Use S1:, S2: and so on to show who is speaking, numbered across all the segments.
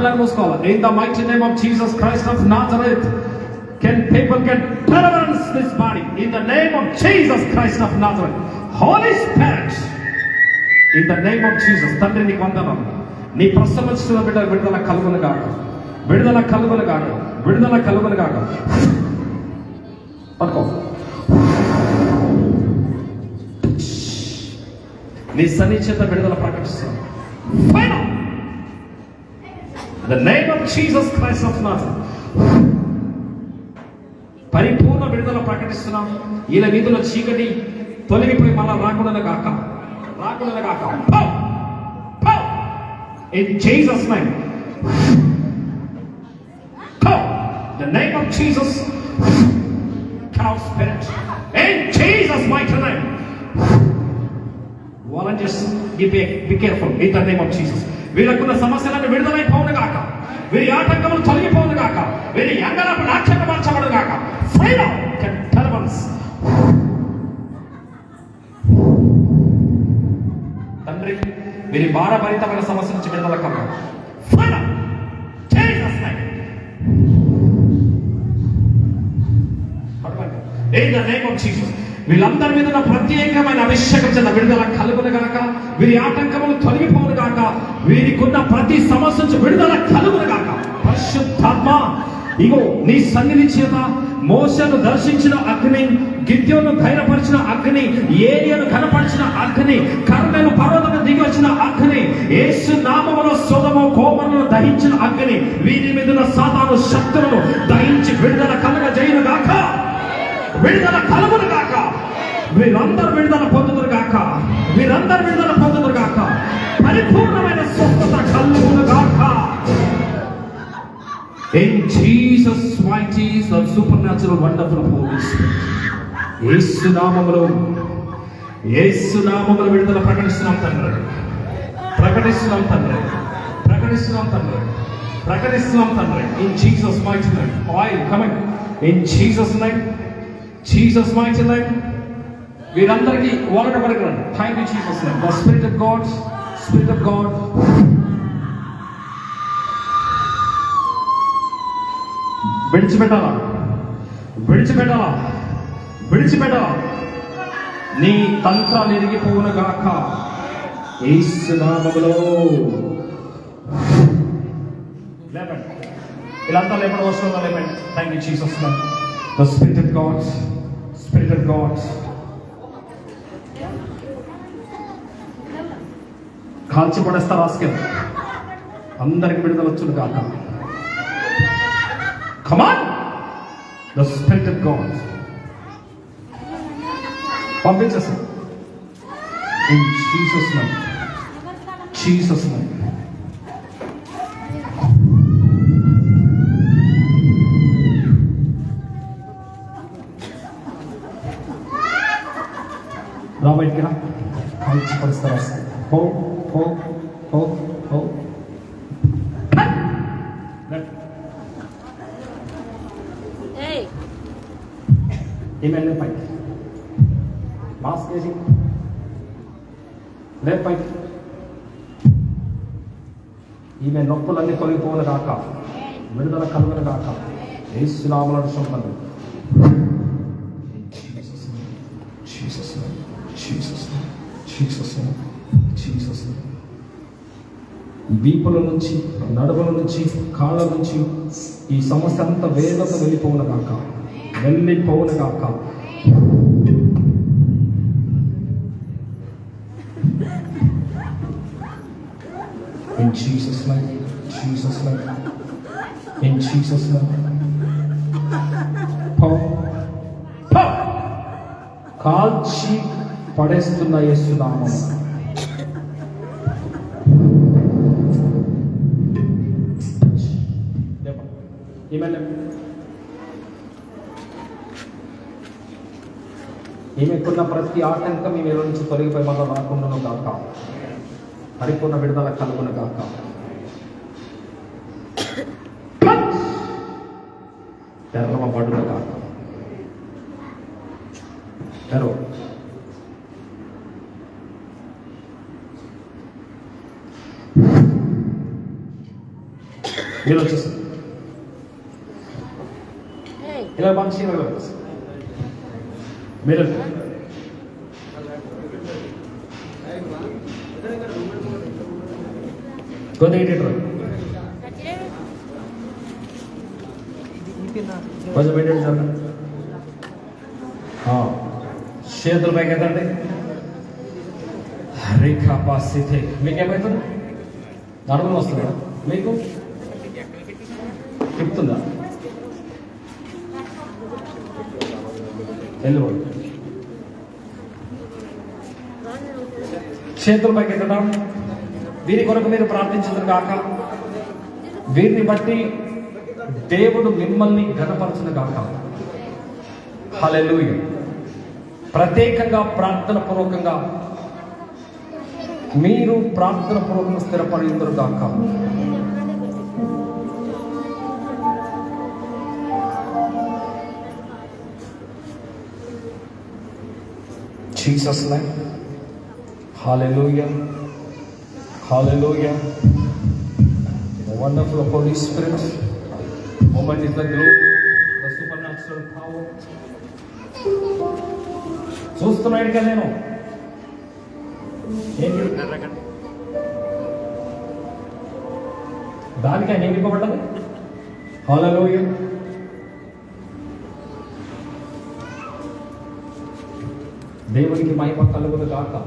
S1: కళ్ళని మూసుకోవాలి. In the mighty name of Jesus Christ of Nazareth, people can deliverance this body. In the name of Jesus Christ of Nazareth, Holy Spirit, in the name of Jesus. తండ్రి నీకు వందనాలు. నీ ప్రసవిస్తున్న బిడ్డ విడుదల కలుగును గాక, విడుదల కలుగును గాక, విడుదల కలుగును గాక. పట్టుకో. నీ సన్ని చేత విడుదల ప్రకటిస్తున్నాను. The name of Jesus Christ of Nazareth, పరిపూర్ణ విడుదల ప్రకటిస్తున్నాం. ఇలా వీధిలో చీకటి తొలగిపోయి మళ్ళా రాకుండా గాక, రాకుండా గాక. In Jesus' name, the name of Jesus, cow spirit, in Jesus' mighty name. Volunteers, be careful. In the name of Jesus. వీళ్ళకున్న సమస్యలను విడుదలైపోవును గాక, వీరి ఆటంకములు తొలగిపోవును గాక, వీరి యంగనపు నాట్యంగా మార్చబడును గాక. Freedom can deliverance. తండ్రి, వీరి భారభరితమైన సమస్య నుంచి విడుదల కలుగు. Freedom, Jesus name. In the name of Jesus. వీళ్ళందరి మీద ప్రత్యేకమైన అభిషేకం చేత విడుదల కలుగును గాక, వీరి ఆటంకములు తొలగిపోవును గాక, వీరికున్న ప్రతి సమస్య నుంచి విడుదల కలుగును గాక. పరిశుద్ధాత్మ, ఇగో నీ సన్నిధి చేత మోషేను దర్శించిన అగ్ని, గిద్యోను ధైర్యపరిచిన అగ్ని, ఏలియాను ఘనపరిచిన అగ్ని, కర్మెలు పర్వతము దిగి వచ్చిన అగ్ని, యేసు నామములో సొదొమ గొమొర్రాను దహించిన అగ్ని, వీరి మీద ఉన్న సాతాను శక్తులను దహించి విడుదల కలుగజేయును గాక, విడుదల కలుగును గాక. వీరందరూ విడుదల పొందుదురు గాక, వీరందరూ విడుదల పొందుదురు గాక. పరిపూర్ణమైన స్వస్థత కలుగును గాక. In Jesus' mighty and supernatural wonderful Holy Spirit, యేసు నామములో విడుదల ప్రకటిస్తున్నాం తండ్రి, ప్రకటిస్తున్నాం తండ్రి, ప్రకటిస్తున్నాం తండ్రి, ప్రకటిస్తున్నాం తండ్రి. In Jesus' mighty name, oil coming. In Jesus' name, Jesus' mighty name. వీరందరికీ వాళ్ళ పడకండి. Thank you Jesus name. The Spirit of God, Spirit of God. విడిచిపెట్టాలా, విడిచిపెట్టాలా, విడిచిపెట్టాలా. నీ తంత్రాలు ఎరిగిపోవును గాక, యేసు నామములో. లేపండి, వీళ్ళంతా లేపడం అవసరం లేపండి. Thank you Jesus name. The Spirit of God, Spirit of God. కాల్చి పడేస్తారు ఆస్కెల్. అందరికి విడుదల వచ్చును గాక. Come on, the Spirit of God. పంపించేసి. In Jesus name, Jesus name. రా బయటికి రా. కాల్చి పడేస్తారు ఆస్కెల్. హో హో హో హో. ఈమె పైకి మాస్క్ వేసి లేదు పైకి. ఈమె నొప్పులన్నీ తొలగిపోవును గాక, విడుదల కలుగును గాక. యేసు నామములో సంపన్నం. వీపుల నుంచి, నడుముల నుంచి, కాళ్ళ నుంచి ఈ సమస్య అంతా వేదత వెళ్ళిపోవును గాక, వెళ్ళిపోవును గాక. In Jesus name, Jesus name, in Jesus name. కాల్చి పడేస్తున్న యేసు నామమున ఈమెకున్న ప్రతి ఆటంకం ఈమె నుంచి తొలగిపోయి మళ్ళీ రాకుండా గాక, పరిపూర్ణ విడుదల కలుగును గాక. తెరవబడును గాక. తెరవ. మీరు వచ్చేస్తారు ఇలా మంచి మీరు కొంచెం పెట్టండి సార్. చేతుల పైకి ఎత్తండి. రేఖాపాస్థితి మీకేమవుతుంది? నడుములు వస్తుందా మీకు? చెప్తుందా? వెళ్ళిపోయి చేతుల పైకి ఎత్తడం. వీరి కొరకు మీరు ప్రార్థించదు కాక, వీరిని బట్టి దేవుడు మిమ్మల్ని ఘనపరచును గాక. హల్లెలూయా. ప్రత్యేకంగా ప్రార్థన పూర్వకంగా మీరు ప్రార్థన పూర్వకంగా స్థిరపడిందరు గాక. Jesus name. Hallelujah. Hallelujah. The wonderful Holy Spirit. Moment is the glory, the supernatural power. చూస్తున్నాడు కదా నేను దానికి ఆయన ఏమి ఇవ్వబడ్డది? హల్లెలూయా. దేవునికి మహిమ కలుగును గాక.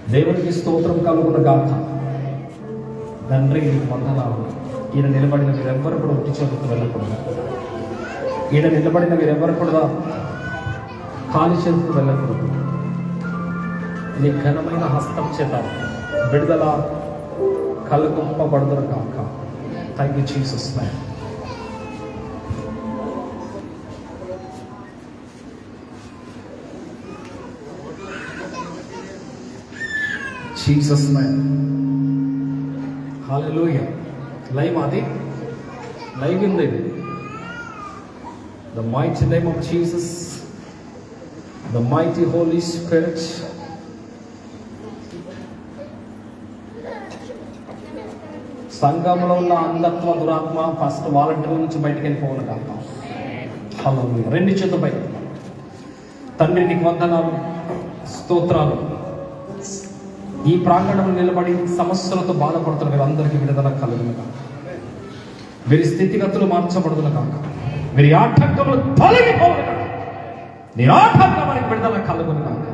S1: దేవునికి స్తోత్రం కలుగును గాక. తండ్రి నీకు వందనాలు. ఈయన నిలబడిన మీరెవ్వరు కూడా ఉట్టి చేతులతో వెళ్ళకూడదు. ఈయన నిలబడిన మీరెవ్వరు కూడా ఖాళీ చేతులతో వెళ్ళకూడదు. నీ ఘనమైన హస్తం చేత విడుదల కలుగుంపబడుదురు గాక. Thank you Jesus name. Jesus name. Hallelujah. Live adi. Live in the mighty name of Jesus. The mighty Holy Spirit. సంఘంలో ఉన్న అంధత్వ దురాత్మ ఫస్ట్ వాలంటీర్ల నుంచి బయటకు వెళ్ళిపోవాలి కాక. హల్లెలూయా. రెండు చేతులు బయట. తండ్రి నీకు వందనాలు, స్తోత్రాలు. ఈ ప్రాంగణంలో నిలబడి సమస్యలతో బాధపడుతున్న వీరందరికీ విడుదల కలుగును కాక. వీరి స్థితిగతులు మార్చబడుతున్న కాక. వీరి ఆటంకములు తొలగిపోవును కాక. నీ ఆటంకములకు విడుదల కలుగును కాక.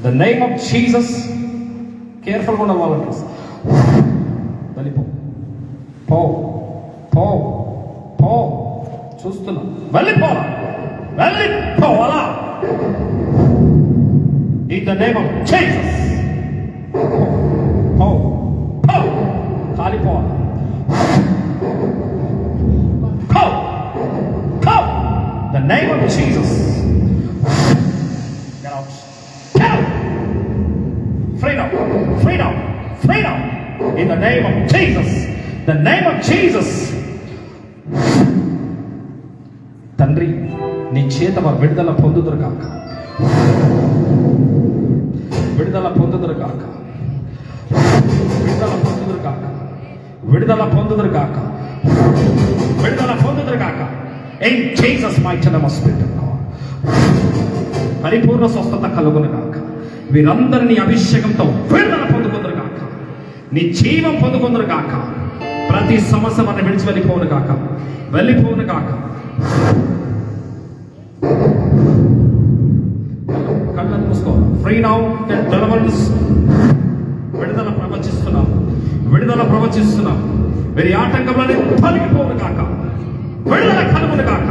S1: The name of Jesus. కేర్ఫుల్గా ఉన్న వాలంటీర్స్ వెళ్ళిపో. పో పో పో. చూస్తున్నా. వెళ్ళిపోవాలా, వెళ్ళిపోవాలా. In the name of Jesus. కాలిపోవాలి. The name of Jesus. Get out. Get out. Freedom. Freedom. Freedom. In the name of Jesus. The name of Jesus. తండ్రి నీ చేత విడుదల పొందుదురు గాక. విడుదల పొందుదురు గాక. విడుదల పొందుదురు గాక. విడుదల పొందుదురు గాక. విడుదల పొందుదురు గాక. In Jesus mighty name of Spirit of God. పరిపూర్ణ స్వస్థత కలుగును గాక. వీరందరినీ అభిషేకంతో విడుదల పొందుకుందరు గాక. నీ జీవం పొందుకుందరు గాక. ప్రతి సమస్య మన విడిచి వెళ్ళిపోవును గాక. వెళ్ళిపోవును గాక. కళ్ళను మూసుకో. Free now. డెలివరెన్స్. విడుదల ప్రవచిస్తున్నాం. విడుదల ప్రవచిస్తున్నాం. వీరి ఆటంకంలోనే తొలగిపోవును గాక. విడుదల కలుగును గాక.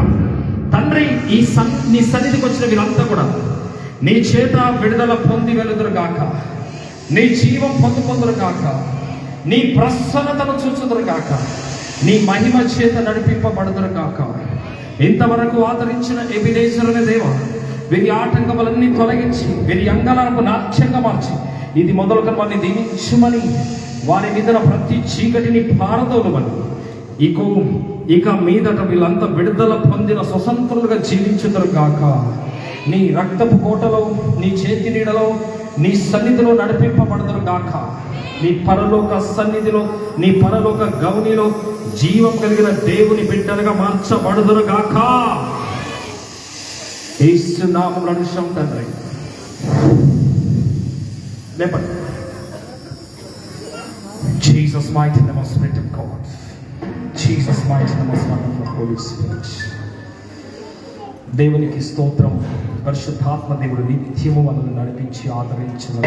S1: తండ్రి నీ సన్నిధికి వచ్చిన వీరంతా కూడా నీ చేత విడుదల పొంది వెలుదురు గాక. నీ జీవం పొందుకొందురు గాక. నీ ప్రసన్నతను చూచుదురు గాక. నీ మహిమ చేత నడిపింపబడుదురు గాక. ఇంతవరకు ఆదరించిన ఎబినేజర్ అనే దేవ, వీరి ఆటంకములన్నీ తొలగించి వీరి అంగళాలకు నాట్యంగా మార్చి ఇది మొదలుగా వారిని దీవించుమని, వారి మీద ప్రతి చీకటిని పారదోలమని, ఇక మీదట వీళ్ళంతా విడుదల పొందిన స్వతంత్రులుగా జీవించుదురు గాక. నీ రక్తపు కోటలో, నీ చేతి నీడలో, నీ సన్నిధిలో నడిపింపబడుదురు గాక. నీ పరలోక సన్నిధిలో, నీ పరలోక గౌనిలో జీవం కలిగిన దేవుని బిడ్డలుగా మార్చబడుదురు గాక. యేసు నామములో అడుగుతాం తండ్రి. లేపండి. Jesus mighty name of Spirit of God. Jesus mighty name of wonderful Holy Spirit. దేవునికి స్తోత్రం. పరిశుద్ధాత్మ దేవుడు నిత్యము మనల్ని నడిపించి ఆదరించును.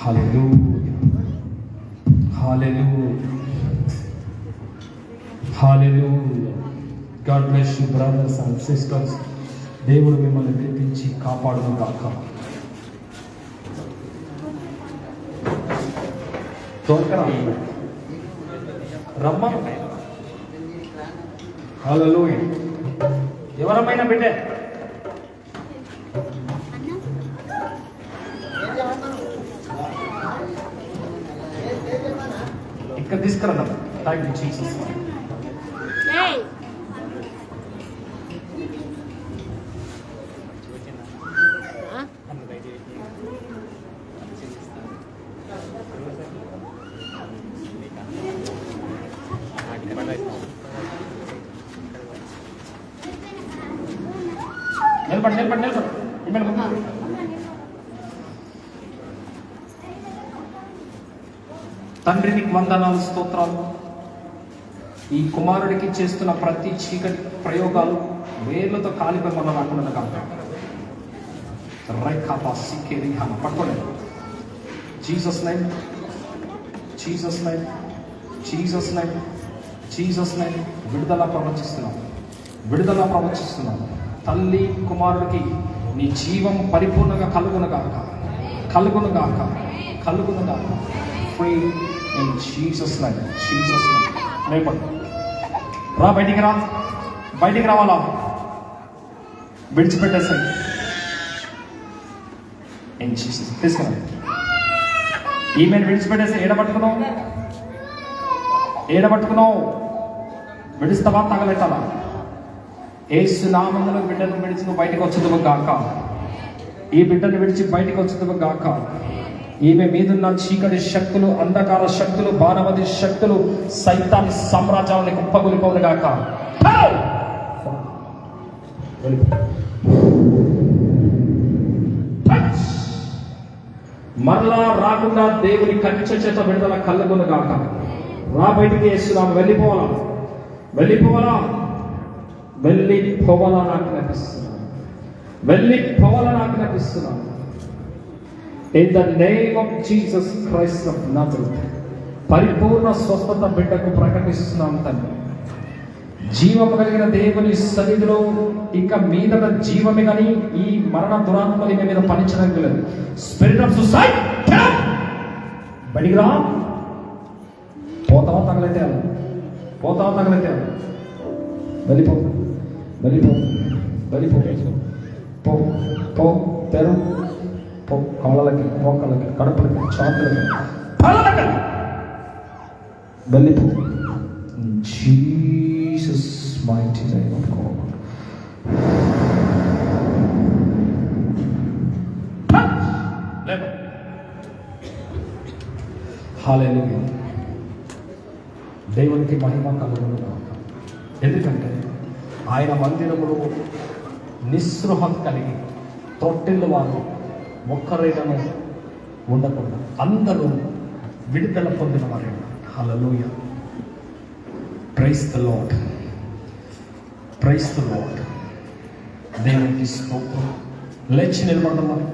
S1: Hallelujah, hallelujah, hallelujah. God bless you brothers and sisters. దేవుడు మిమ్మల్ని విడిపించి కాపాడును గాక. రమ్మ. హల్లెలూయా. ఎవరమైనా బిడ్డే ఇక్కడ తీసుకురా. Thank you Jesus. నిలబడి. తండ్రి నీకు వందనాలు, స్తోత్రాలు. ఈ కుమారుడికి చేస్తున్న ప్రతి చీకటి ప్రయోగాలు వేర్లతో కాలిపై మనం రాకుండా కాక పట్టుకోలేదు. Jesus name, Jesus name, Jesus name, Jesus name. విడుదల ప్రవచిస్తున్నాం. తల్లి కుమారుడికి నీ జీవం పరిపూర్ణంగా కలుగునుగాక. Free in Jesus name. లేపండి. బయటికి రావాలా? విడిచిపెట్టేసాయి. In Jesus. తీసుకురా. ఈమెను విడిచిపెట్టేసి ఏడబట్టుకున్నావు. విడుస్తావా? తగలెట్టాలా? యేసు నామములో బిడ్డను విడిచి నువ్వు బయటకు వచ్చేదువు గాక. ఈ బిడ్డను విడిచి బయటకు వచ్చేదువు గాక. ఈమె మీదున్న చీకటి శక్తులు, అంధకార శక్తులు, బాణవది శక్తులు, సైతాన్ సామ్రాజ్యాలను కుప్పగొలిపోవును గాక. మరలా రాకుండా దేవుని కంచె చేత విడుదల కలుగును గాక. రా బయటికి. యేసునామములో వెళ్ళిపోవాలా? నాకు కనిపిస్తున్నాను. In the name of Jesus Christ of Nazareth పరిపూర్ణ స్వస్థత బిడ్డకు ప్రకటిస్తున్నాం తండ్రి. జీవము కలిగిన దేవుని సన్నిధిలో ఇక మీదట జీవమే కానీ ఈ మరణ దురాత్మని మీద పనిచడం లేదు. స్పిరిట్ ఆఫ్ సూసైడ్ బయటికి రా. పోతావా? తగలైతే వెళ్ళిపో. తెరు పో. కాళ్ళకి, మోకాళ్ళకి, కడుపులకి, ఛాతీలకి, తలలకి వెళ్ళిపో. Jesus mighty name of God. Hallelujah. దేవునికి మహిమ కలుగును గాక. ఎందుకంటే ఆయన మందిరములో నిస్పృహం కలిగి తొట్టిల్లు వారు ఒక్కరైనా ఉండకుండా అందరూ విడుదల పొందిన వారే. హల్లెలూయా. Praise the Lord. దేవునికి స్తోత్రం. లేచి నిలబడదాం. మరి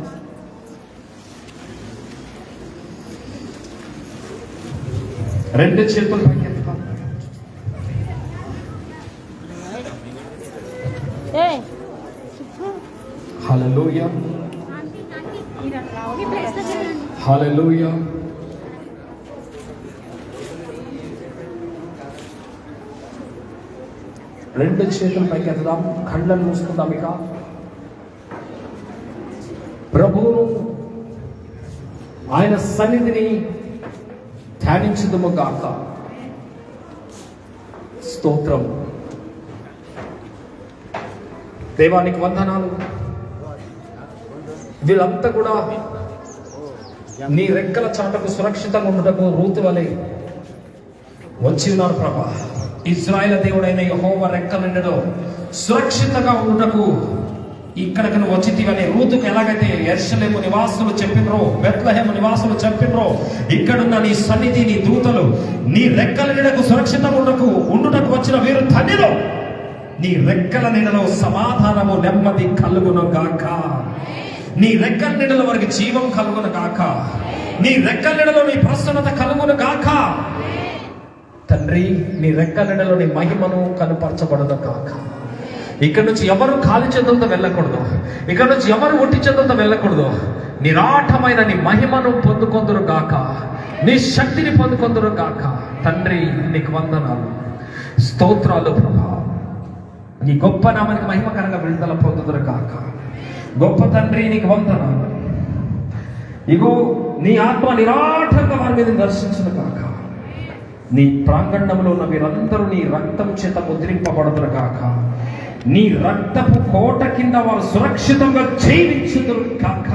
S1: రెండు చేతులు పైకి ఎత్తుతాం. హల్లెలూయా, హల్లెలూయా. రెండు చేతులు పైకి ఎత్తుదాం. కళ్ళను మూసుకుందాం. ఇక ప్రభువును ఆయన సన్నిధిని ధ్యానించుదుము గాక. స్తోత్రం. దేవానికి వందనాలు. వీళ్ళంతా కూడా నీ రెక్కల చాటకు సురక్షితంగా ఉండటకు రూతు వలె వచ్చి ఉన్నారు ప్రభా. ఇజ్రాయేల్ దేవుడైన యెహోవా రెక్కల నీడలో సురక్షితంగా ఉండటకు ఇక్కడికి నువ్వు వచ్చితివని రూతుకు ఎలాగైతే యెరూషలేము నివాసులు చెప్పినరో, బెత్లెహేము నివాసులు చెప్పినరో, ఇక్కడున్న నీ సన్నిధి, నీ దూతలు నీ రెక్కల నీడకు సురక్షితంగా ఉండుటకు వచ్చిన వీరు ధన్యులు. నీ రెక్కల నీడలో సమాధానము నెమ్మది కలుగును గాక. నీ రెక్కల నీడలో వారికి జీవం కలుగును గాక. నీ రెక్కల నీడలో నీ ప్రసన్నత కలుగును గాక. తండ్రి, నీ రెక్కల నీడలో నీ మహిమను కనుపరచబడదు గాక. ఇక్కడ నుంచి ఎవరు ఖాళీ చేతులతో వెళ్ళకూడదు. ఇక్కడ నుంచి ఎవరు ఒట్టి చేతులతో వెళ్ళకూడదు. నిరాటమైన నీ మహిమను పొందుకొందురు గాక. నీ శక్తిని పొందుకొందురు గాక. తండ్రి, నీకు వందనాలు, స్తోత్రాలు ప్రభా. నీ గొప్ప నామానికి మహిమకరంగా విడుదల పొందుదురు గాక. గొప్ప తండ్రి, నీకు వందనాలు. ఇగో నీ ఆత్మ నిరాటంగా వారి మీద దర్శించును గాక. నీ ప్రాంగణంలో ఉన్న వీరందరూ నీ రక్తం చేత ముద్రింపబడుదురు గాక. నీ రక్తపు కోట కింద వారు సురక్షితంగా జీవించుదురు గాక.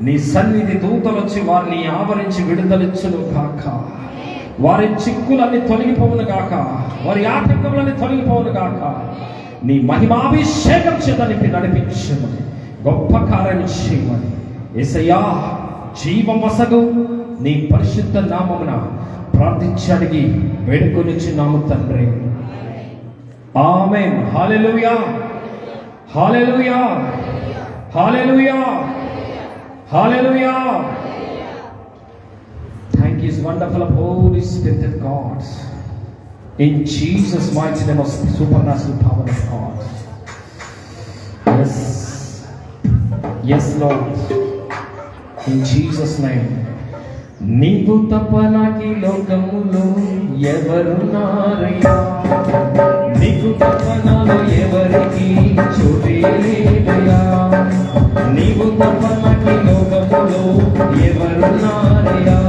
S1: నీ సన్నిధి దూతలు వచ్చి వారిని ఆవరించి విడుదలిచ్చును గాక. వారి చిక్కులన్నీ తొలగిపోవును గాక. వారి ఆటంకములన్నీ తొలగిపోవును గాక. నీ మహిమాభిషేకం చేత నింపి నడిపించమని, గొప్ప కార్యం చేయమని యేసయ్యా జీవం వసగు నీ పరిశుద్ధ నామమున ప్రార్థించి అడిగి వేడుకొనిచున్నాము తండ్రి. ఆమేన్. హల్లెలూయా, hallelujah, hallelujah, hallelujah. Thank you, wonderful Holy Spirit of God. In Jesus' mighty name of supernatural power of God. Yes, yes Lord. In Jesus' name. నీవు తప్ప నాకీ లోకములో ఎవరున్నారయ్యా? నీకు తప్ప నాలో ఎవరికి చోటే లేదయ్యా? నీవు తప్ప నాకీ లోకములో ఎవరున్నారయ్యా?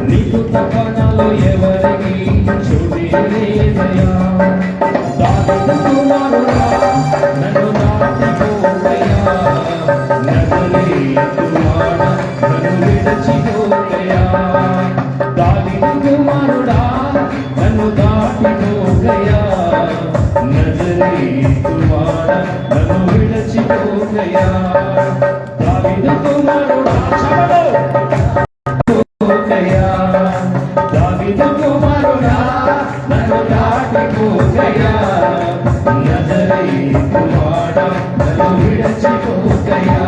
S1: నీకు తప్ప నాలో ఎవరికి చోటే లేదయ్యా? దావీదు కుమారుడా, నన్ను దాటిపోవయ్యా. నజరేతువాడా, నన్ను విడిచిపోవయ్యా. దావీదు కుమారుడా, నన్ను దాటిపోవయ్యా. నజరేతువాడా, నన్ను విడిచిపోవయ్యా. దావీదు కుమారుడా, దావీదు కుమారుడా, నన్ను దాటిపోవయ్యా. నజరేతువాడా, నన్ను విడిచిపోవయ్యా.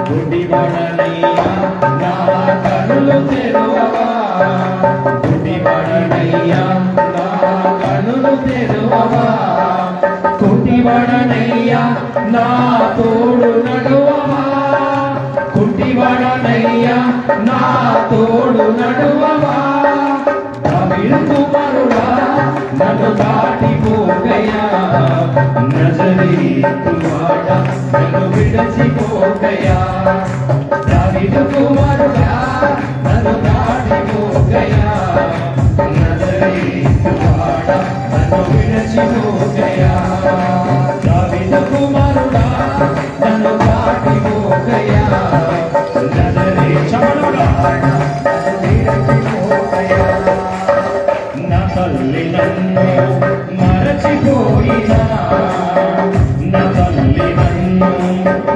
S1: గుడ్డివాడనయ్యా, నా కనులు తెరువవా. గుడ్డివాడనయ్యా, నా కనులు తెరువవా. కుంటివాడనయ్యా, నా తోడు నడువవా. కుంటివాడనయ్యా, నా తోడు నడువవా. దావీదు కుమారుడా, నన్ను దాటిపోవయ్యా. నజరేతువాడా, నన్ను విడిచిపోవయ్యా. దావీదు కుమారుడా, నన్ను దాటిపోవయ్యా. నజరేతువాడా, నన్ను విడిచిపోవయ్యా. దావీదు కుమారుడా, నన్ను దాటిపోవయ్యా. నజరేతువాడా, విడిచిపోవయ్యా. నా తల్లి నన్ను మరచిపోయినా, నా తల్లి నన్ను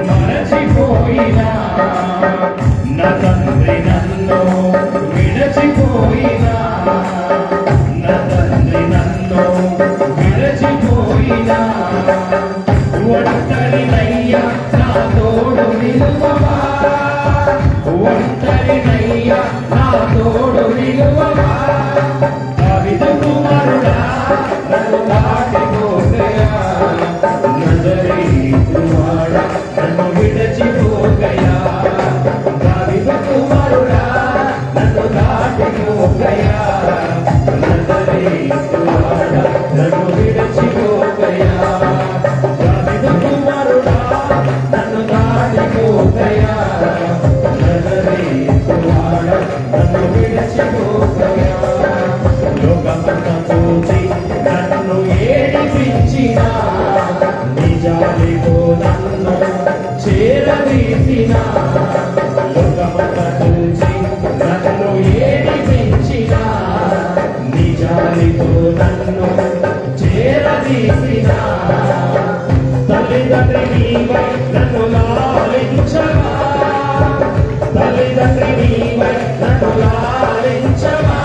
S1: మరచిపోయినా, నా తండ్రి నన్ను విడిచిపోయినా, నా తండ్రి నన్ను విడిచిపోయినా. ఒంటరినయ్యా, నా తోడు నిలువవా. ఒంటరినయ్యా, నా తోడు నిలువవా. దావీదు కుమారుడా, నన్ను దాటిపోవయ్యా. నజరేతువాడా, నన్ను విడిచిపోవయ్యా. దావీదు
S2: జాలితో నన్ను చేరదీసిన తల్లిదండ్రి నీవై నన్ను లాలించవా, తల్లిదండ్రి నీవై నన్ను లాలించవా.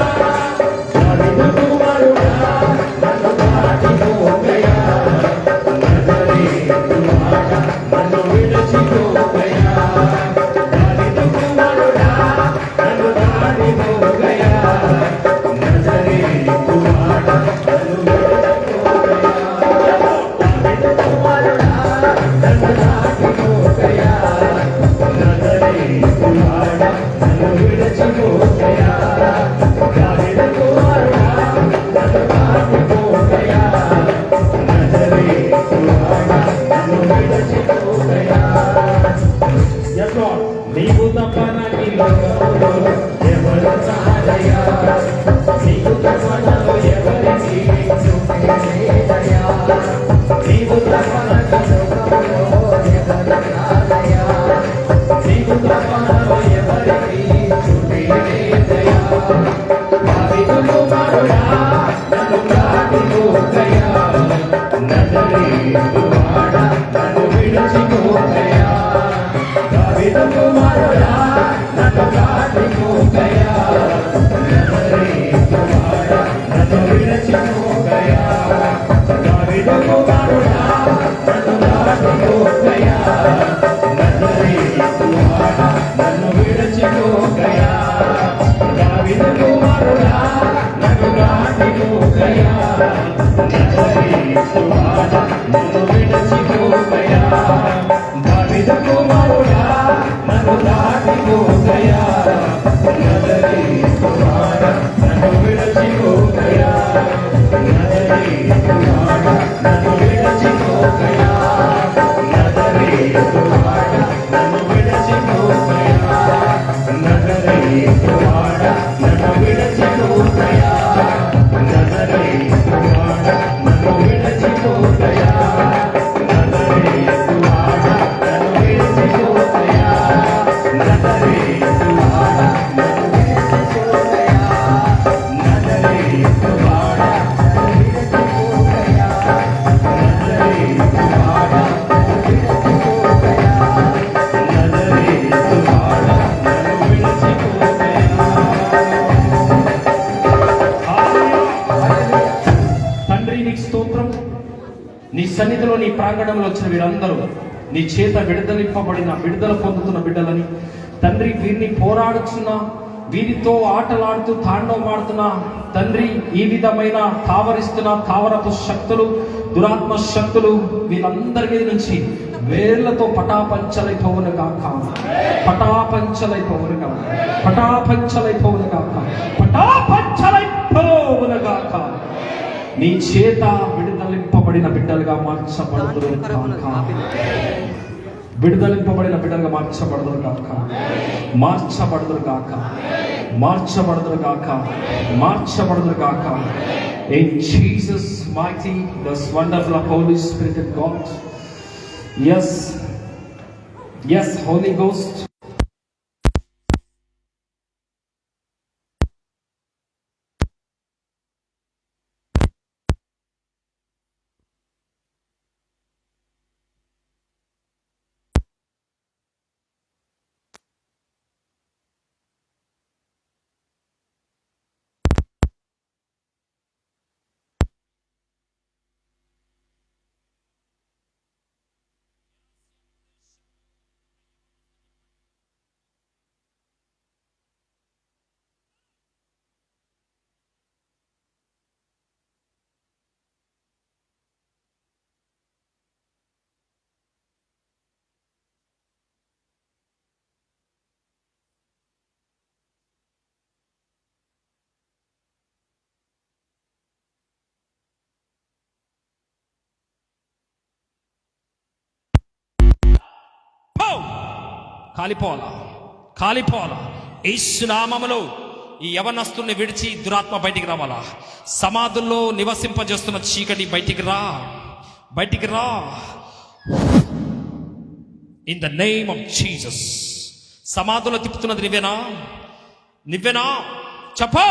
S2: దావీదు కుమారుడా నన్ను దాటిపోకయా, నజరేతు మాట నన్ను విడిచిపోకయా. దావీదు కుమారుడా నన్ను దాటిపోకయా, నజరేతు మాట నన్ను విడిచిపోకయా. దావీదు కుమారుడా నన్ను దాటిపోకయా, నజరేతు మాట నన్ను విడిచిపోకయా. దావీదు కుమారుడా నన్ను దాటిపోకయా, నజరేతు మాట నన్ను విడిచిపోకయా. Yes, Lord. నీవు తప్ప నాకు ఈ లోకంలో ఎవరు చాలయ్యా, నీవు తప్ప నాకు ఎవరికి చుట్టే లేదయ్యా. నీవు తప్ప నాకు ఈ లోకంలో ఎవరు చాలయ్యా, నీవు తప్ప నాకు ఎవరికి చుట్టే లేదయ్యా. దావీదు కుమారుడా నన్ను దాటిపోకయా, నజరేతు మాట నన్ను విడిచిపోకయా. దావీదు కుమారుడా నన్ను దాటిపోకయా, నజరేతు మాట నన్ను విడిచిపోకయా. దావీదు కుమారుడా నన్ను దాటిపోకయా, నజరేతు మాట నన్ను విడిచిపోకయా. దావీదు కుమారుడా నన్ను దాటిపోకయా, నజరేతు మాట నన్ను విడిచిపోకయా. దావీదు కుమారుడా నన్ను దాటిపోకయా, నజరేతు మాట నన్ను విడిచిపోకయా. నజరేతు మాట నన్ను విడిచిపోకయా, నజరేతు మాట నన్ను విడిచిపోకయా. నజరేతు మాట నన్ను విడిచిపోకయా, నజరేతు మాట నన్ను విడిచిపోకయా. నజరేతు మాట నన్ను విడిచిపోకయా, నజరేతు మాట నన్ను విడిచిపోకయా. నజరేతు మాట నన్ను విడిచిపోకయా, నజరేతు మాట నన్ను విడిచిపోకయా. నజరేతు మాట నన్ను విడిచిపోకయా. తండ్రి నీకు స్తోత్రం. నీ సన్నిధిలో నీ ప్రాంగణంలో వచ్చిన వీరందరూ నీ చేత విడుదల పొందుతున్న బిడ్డలని తండ్రి, వీరిని పోరాడుతున్న, వీరితో ఆటలాడుతూ తాండవమాడుతున్న తండ్రి, ఈ విధమైన తావరపు శక్తులు, దురాత్మ శక్తులు వీళ్ళందరి మీద నుంచి వేళ్లతో పటాపంచలైపోవును గాక, పటాపంచలైపోవును గాక, పటాపంచలైపోవును గాక, పటాపంచలైపోవును గాక. నీ చేత విడుదలింపబడిన బిడ్డలుగా మార్చబడుదురు గాక, విడుదలింపబడిన బిడ్డలుగా మార్చబడుదురు గాక, మార్చబడుదురు గాక, మార్చబడుదురు గాక, మార్చబడుదురు గాక. In Jesus mighty, the wonderful Holy Spirit of God. Yes, yes, Holy Ghost. కాలిపోవాలా యేసు నామములో ఈ యవనస్తుల్ని విడిచి దురాత్మ బయటికి రావాలా. సమాధుల్లో నివసింపజేస్తున్న చీకటి బయటికి రా. In the name of Jesus. సమాధుల్లో తిప్పుతున్నది నువ్వేనా? చెప్పు.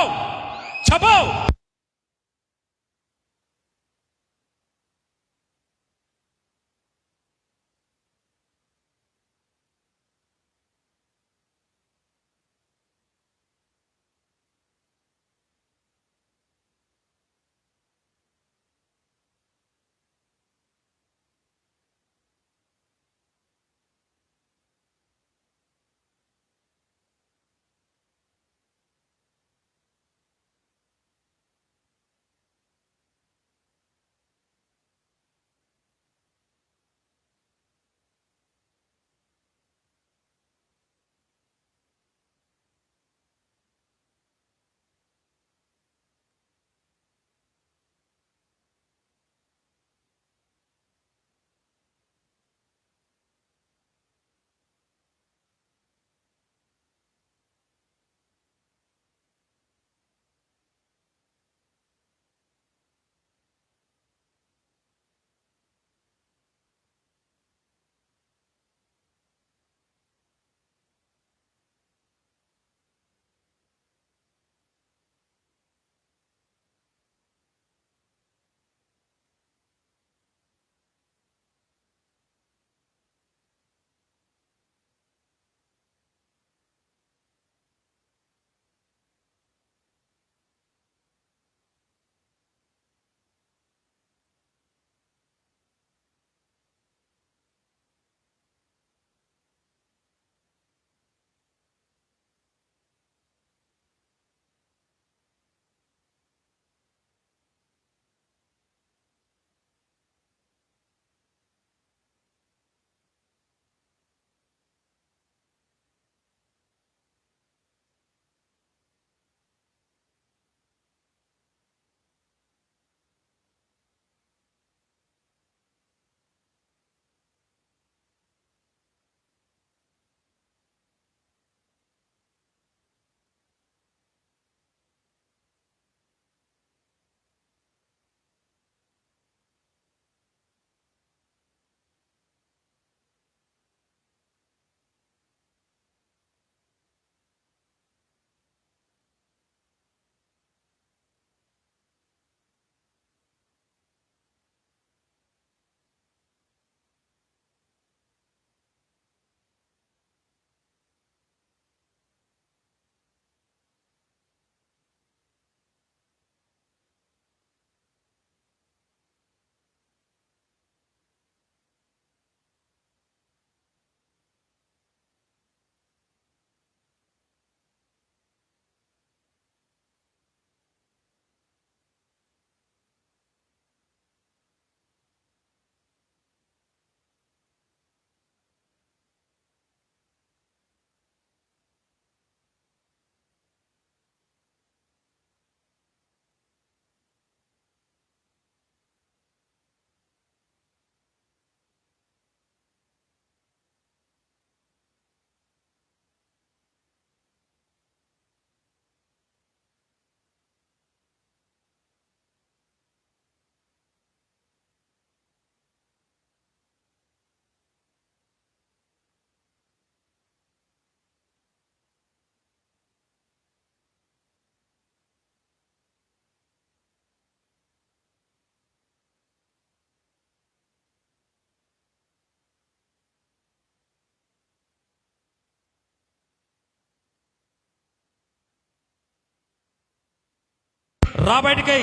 S2: రా బయటికి,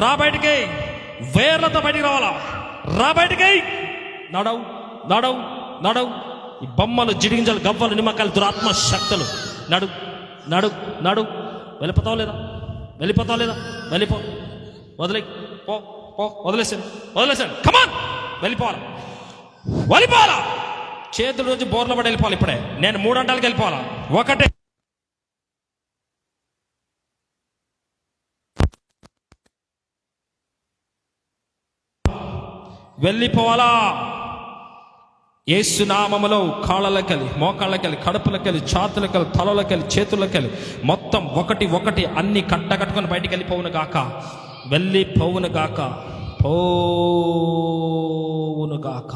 S2: రా బయటికి, వేర్లతో బయటికి రావాలా, రా బయటికి. నడవు నడవు నడవు. ఈ బొమ్మలు, జిడిగింజలు, గవ్వలు, నిమ్మకాయలు, దురాత్మ శక్తులు, నడు నడు నడు. వెళ్ళిపోతావు లేదా, వెళ్ళిపోతావు లేదా, వెళ్ళిపో, వదిలే, పో పో, వదిలేసాను వదిలేసాను. కమాన్, వెళ్ళిపోవాలా, వెళ్ళిపోవాలా. చేతుల నుంచి బోర్ల పడి వెళ్ళిపోవాలి. ఇప్పుడే నేను 3 గంటలకు వెళ్ళిపోవాలా. ఒకటే వెళ్ళిపోవాలా. యేసు నామములో కాళ్ళలకెళ్ళి, మోకాళ్ళకెళ్ళి, కడుపులకెళ్ళి, ఛాతులకెళ్ళి, తలలకెళ్ళి, చేతులకెళ్ళి మొత్తం ఒకటి అన్ని కట్టకట్టుకొని బయటికి వెళ్ళిపోవును గాక, వెళ్ళిపోవును గాక, పోవును గాక.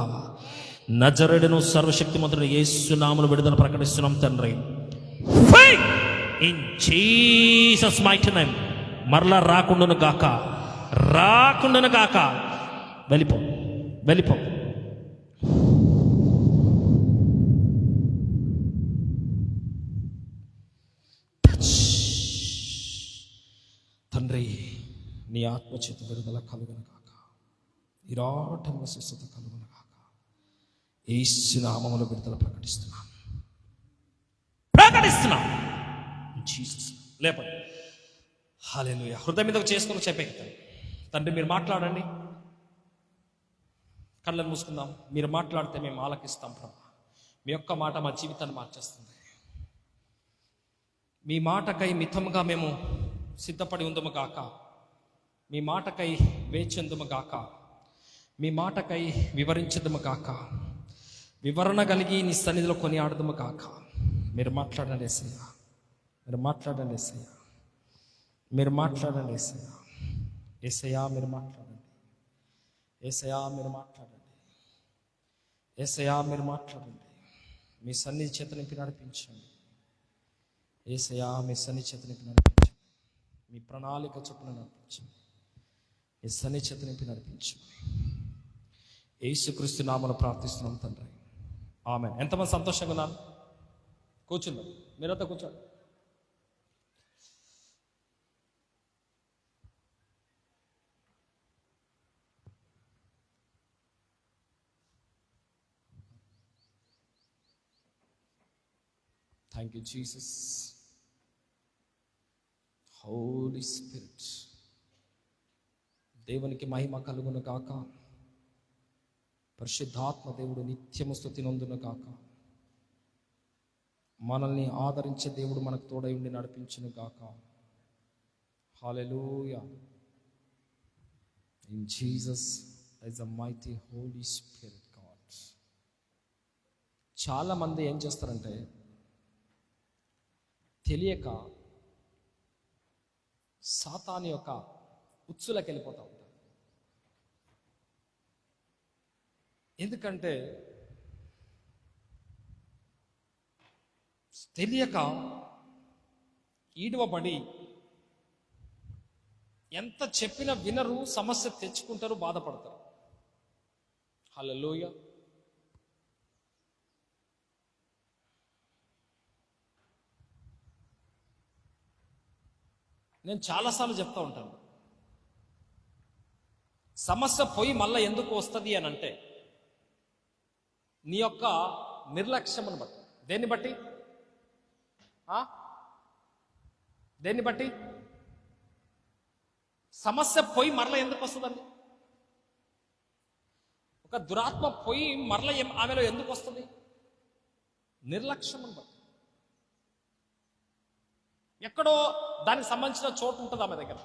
S2: నజరేయుడును సర్వశక్తిమంతుడు యేసు నామములో విడుదల ప్రకటిస్తున్నాం తండ్రి. In Jesus mighty name. మరలా రాకుండాను గాక, రాకుండాను గాక. వెళ్ళిపో, వెళ్ళిపో. తండ్రి, నీ ఆత్మచేత విడుదల కలుగును గాక, నిరాటంగా స్వస్థత కలుగును గాక. యేసు నామములో విడుదల ప్రకటిస్తున్నాం, ప్రకటిస్తున్నాం. జీసస్ లేపండి. హల్లెలూయా. హృదయం మీద చేసుకుని చెప్పేస్తాను. తండ్రి, మీరు మాట్లాడండి. కళ్ళను మూసుకుందాం. మీరు మాట్లాడితే మేము ఆలకిస్తాం ప్రభా. మీ యొక్క మాట మా జీవితాన్ని మార్చేస్తుంది. మీ మాటకై మితంగా మేము సిద్ధపడి ఉందము గాక, మీ మాటకై వేచెందుము గాక, మీ మాటకై వివరించదుము గాక, వివరణ కలిగి నీ సన్నిధిలో కొనియాడదుము గాక. మీరు మాట్లాడండి యేసయ్య, మీరు మాట్లాడండి యేసయ్య, మీరు మాట్లాడండి యేసయ్య. యేసయ్య మీరు మాట్లాడండి, యేసయ్య మీరు మాట్లాడండి, యేసయ్య మీరు మాట్లాడండి. మీ సన్నిధి చేత నింపి నడిపించండి యేసయ్య, మీ సన్నిధి చేత నింపి నడిపించండి. మీ ప్రణాళిక చొప్పున నడిపించండి. మీ సన్నిధి చేత నింపి నడిపించండి. యేసుక్రీస్తు నామములో ప్రార్థిస్తున్నాం తండ్రి, ఆమేన్. ఎంతమంది సంతోషంగా ఉన్నారు? కూర్చుందాం, మీరంతా కూర్చోండి. Thank you Jesus. Holy Spirit, దేవునికి మహిమ కలుగును గాక. పరిశుద్ధాత్మ దేవుడు నిత్యము స్తుతి నొందును గాక. మనల్ని ఆదరించే దేవుడు మనకు తోడై ఉండి నడిపించును గాక. Hallelujah. In Jesus is a mighty Holy Spirit God. చాలా మంది ఏం చేస్తారంటే తెలియక సాతాను యొక్క ఉచ్చులకు వెళ్ళిపోతూ ఉంటారు. ఎందుకంటే తెలియక ఈడవబడి ఎంత చెప్పినా వినరు, సమస్య తెచ్చుకుంటారు, బాధపడతారు. హల్లెలూయా. నేను చాలాసార్లు చెప్తా ఉంటాను, సమస్య పోయి మళ్ళీ ఎందుకు వస్తుంది అని అంటే నీ యొక్క నిర్లక్ష్యమును బట్టి. దేన్ని బట్టి? దేన్ని బట్టి సమస్య పోయి మరల ఎందుకు వస్తుందండి? ఒక దురాత్మ పోయి మరల ఆమెలో ఎందుకు వస్తుంది? నిర్లక్ష్యమును బట్టి. ఎక్కడో దానికి సంబంధించిన చోటు ఉంటుంది ఆమె దగ్గర,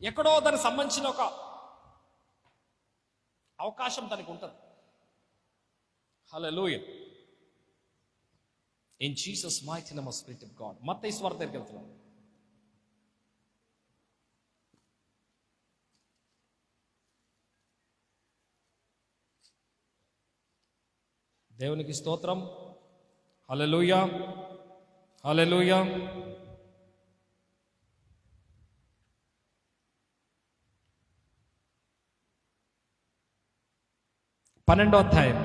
S2: ఎక్కడో దానికి సంబంధించిన ఒక అవకాశం దానికి ఉంటుంది. Hallelujah. In Jesus mighty name Spirit of God. మత్తయి సువార్త దగ్గరికి వెళ్తున్నాం. దేవునికి స్తోత్రం. హల్లెలూయా, హల్లెలూయా. పన్నెండో అధ్యాయం.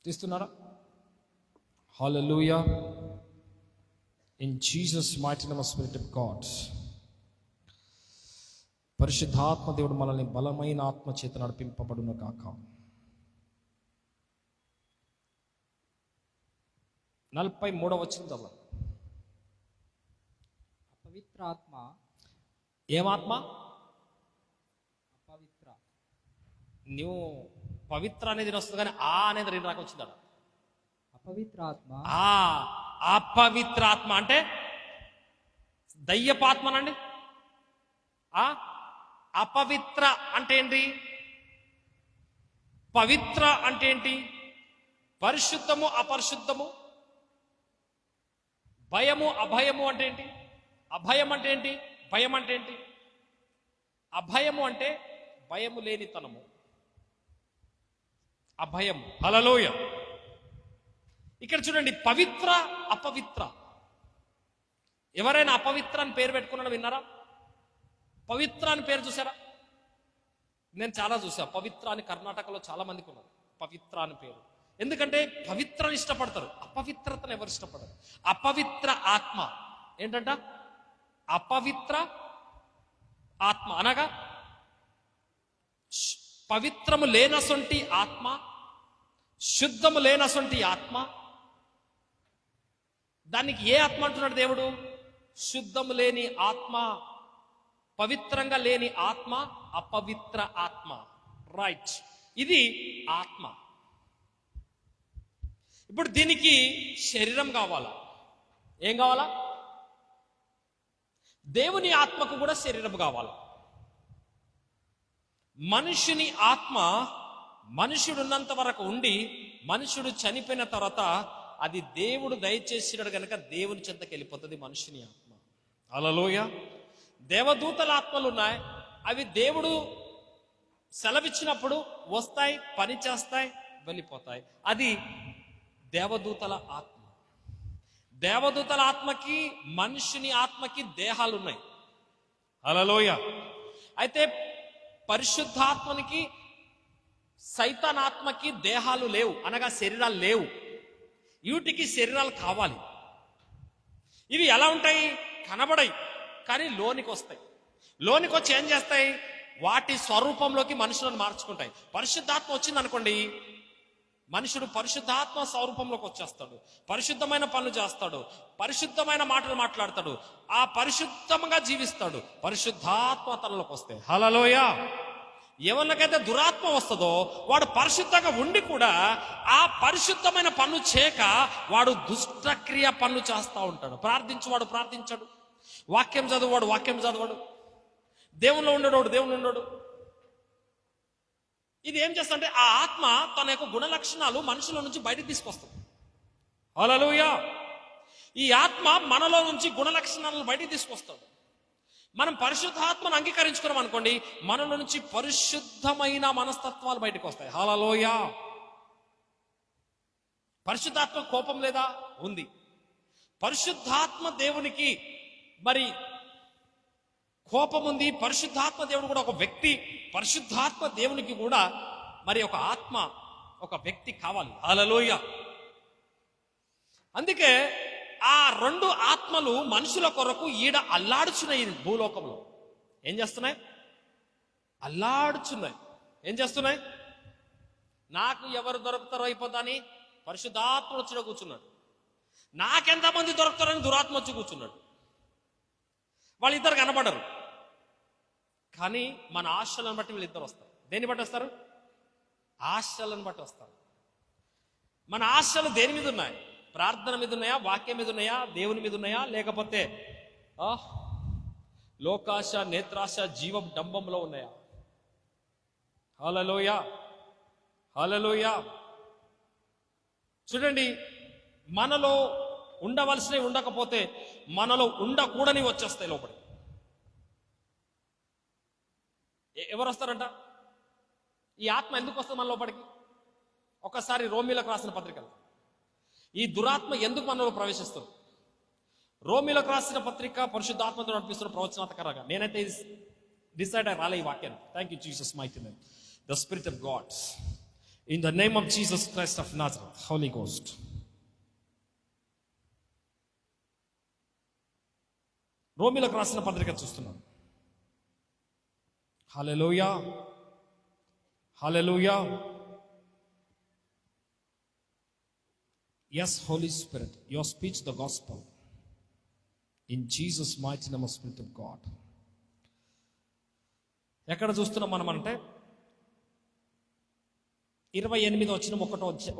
S2: తీస్తున్నారా? Hallelujah. In Jesus mighty name Spirit of God. పరిశుద్ధాత్మ దేవుడు మనల్ని బలమైన ఆత్మ చేత నడిపింపబడును కాక. 43వ వచనం చదవండి.
S3: అపవిత్ర ఆత్మ,
S2: ఏమాత్మ?
S3: అపవిత్ర.
S2: నువ్వు పవిత్ర అనేది వస్తుంది కానీ ఆ అనేది రెండు రాక వచ్చిందా?
S3: అపవిత్ర ఆత్మ.
S2: అపవిత్రాత్మ అంటే దయ్యపాత్మనండి. అపవిత్ర అంటే ఏంటి? పవిత్ర అంటే ఏంటి? పరిశుద్ధము అపరిశుద్ధము, భయము అభయము అంటే ఏంటి? అభయం అంటే ఏంటి? భయం అంటే ఏంటి? అభయము అంటే భయము లేనితనము, అభయం. హల్లెలూయా. ఇక్కడ చూడండి, పవిత్ర అపవిత్ర. ఎవరైనా అపవిత్ర అని పేరు పెట్టుకున్నాడు విన్నారా? పవిత్ర అని పేరు చూసారా? నేను చాలా చూసా. పవిత్ర అని కర్ణాటకలో చాలా మందికి ఉన్నారు పవిత్ర అని పేరు. ఎందుకంటే పవిత్రని ఇష్టపడతారు, అపవిత్రతను ఎవరు ఇష్టపడరు. అపవిత్ర ఆత్మ ఏంటంట? అపవిత్ర ఆత్మ అనగా పవిత్రము లేనసొంటి ఆత్మ, శుద్ధము లేనసొంటి ఆత్మ. దానికి ఏ ఆత్మ అంటున్నాడు దేవుడు? శుద్ధము లేని ఆత్మ, పవిత్రంగా లేని ఆత్మ, అపవిత్ర ఆత్మ. రైట్, ఇది ఆత్మ. ఇప్పుడు దీనికి శరీరం కావాలా? ఏం కావాలా? దేవుని ఆత్మకు కూడా శరీరం కావాలి. మనుషుని ఆత్మ మనుషుడు ఉన్నంత వరకు ఉండి మనుషుడు చనిపోయిన తర్వాత అది దేవుడు దయచేసినాడు కనుక దేవుని చెంతకి వెళ్ళిపోతుంది మనుషుని ఆత్మ. హల్లెలూయా. దేవదూతల ఆత్మలు ఉన్నాయి, అవి దేవుడు సెలవిచ్చినప్పుడు వస్తాయి, పని చేస్తాయి, వెళ్ళిపోతాయి. అది దేవదూతల ఆత్మ. దేవదూతల ఆత్మకి మనుషుని ఆత్మకి దేహాలు ఉన్నాయి. హల్లెలూయా. అయితే పరిశుద్ధాత్మనికి సైతాన్ ఆత్మకి దేహాలు లేవు, అనగా శరీరాలు లేవు. వీటికి శరీరాలు కావాలి. ఇవి ఎలా ఉంటాయి? కనబడాయి కానీ లోనికి వస్తాయి. లోనికి వచ్చి ఏం చేస్తాయి? వాటి స్వరూపంలోకి మనుషులను మార్చుకుంటాయి. పరిశుద్ధాత్మ వచ్చింది అనుకోండి, మనుషుడు పరిశుద్ధాత్మ స్వరూపంలోకి వచ్చేస్తాడు, పరిశుద్ధమైన పనులు చేస్తాడు, పరిశుద్ధమైన మాటలు మాట్లాడతాడు, ఆ పరిశుద్ధంగా జీవిస్తాడు. పరిశుద్ధాత్మ తనలోకి వస్తే. హల్లెలూయా. ఎవరికైతే దురాత్మ వస్తుందో వాడు పరిశుద్ధంగా ఉండి కూడా ఆ పరిశుద్ధమైన పనులు చేయక వాడు దుష్టక్రియ పనులు చేస్తూ ఉంటాడు. ప్రార్థించువాడు ప్రార్థించాడు, వాక్యం చదువువాడు వాక్యం చదవడు, దేవుల్లో ఉండేవాడు దేవుళ్ళు ఉండడు. ఇది ఏం చేస్తుంటే ఆ ఆత్మ తన యొక్క గుణ లక్షణాలు మనుషుల నుంచి బయటకు తీసుకొస్తుంది. హల్లెలూయా. ఈ ఆత్మ మనలో నుంచి గుణ లక్షణాలను బయటకు తీసుకొస్తాడు. మనం పరిశుద్ధాత్మను అంగీకరించుకున్నాం అనుకోండి, మనలో నుంచి పరిశుద్ధమైన మనస్తత్వాలు బయటకు వస్తాయి. హల్లెలూయా. పరిశుద్ధాత్మ కోపం లేదా? ఉంది. పరిశుద్ధాత్మ దేవునికి మరి కోపం ఉంది. పరిశుద్ధాత్మ దేవుడు కూడా ఒక వ్యక్తి. పరిశుద్ధాత్మ దేవునికి కూడా మరి ఒక ఆత్మ, ఒక వ్యక్తి కావాలి. హల్లెలూయా. అందుకే ఆ రెండు ఆత్మలు మనుషుల కొరకు ఈడ అల్లాడుచున్నాయి. భూలోకంలో ఏం చేస్తున్నాయి? అల్లాడుచున్నాయి. ఏం చేస్తున్నాయి? నాకు ఎవరు దొరుకుతారో అయిపోతాని పరిశుద్ధాత్మ వచ్చి కూర్చున్నాడు. నాకెంతమంది దొరుకుతారని దురాత్మ వచ్చి కూర్చున్నాడు. వాళ్ళిద్దరు కనబడరు, కానీ మన ఆశలను బట్టి వీళ్ళిద్దరు వస్తారు. దేన్ని బట్టి వస్తారు? ఆశలను బట్టి వస్తారు. మన ఆశలు దేని మీద ఉన్నాయి? ప్రార్థన మీద ఉన్నాయా? వాక్యం మీద ఉన్నాయా? దేవుని మీద ఉన్నాయా? లేకపోతే లోకాశ, నేత్రాశ, జీవ డంబంలో ఉన్నాయా? హల్లెలూయా. హల్లెలూయా. చూడండి, మనలో ఉండవలసినవి ఉండకపోతే మనలో ఉండకూడని వచ్చేస్తాయి లోపలి. ఎవరు వస్తారంట? ఈ ఆత్మ ఎందుకు వస్తుంది మన లోపలికి? ఒకసారి రోమీలకు రాసిన పత్రికలు ఈ దురాత్మ ఎందుకు మనలో ప్రవేశిస్తుంది? రోమీలకు రాసిన పత్రిక పరిశుద్ధాత్మతో నడిపిస్తున్న ప్రవచనాత్మకంగా. నేనైతే డిసైడ్ రాలే ఈ వాక్యాన్ని. Thank you Jesus mighty name, the Spirit of God. In the name of Jesus Christ of Nazareth, Holy Ghost. రోమీలకు రాసిన పత్రిక చూస్తున్నాం. హల్లెలూయా, హల్లెలూయా. Yes, Holy Spirit, your speech the gospel. In Jesus mighty name of Spirit of God. ఎక్కడ చూస్తున్నాం మనం అంటే 28వ వచనం,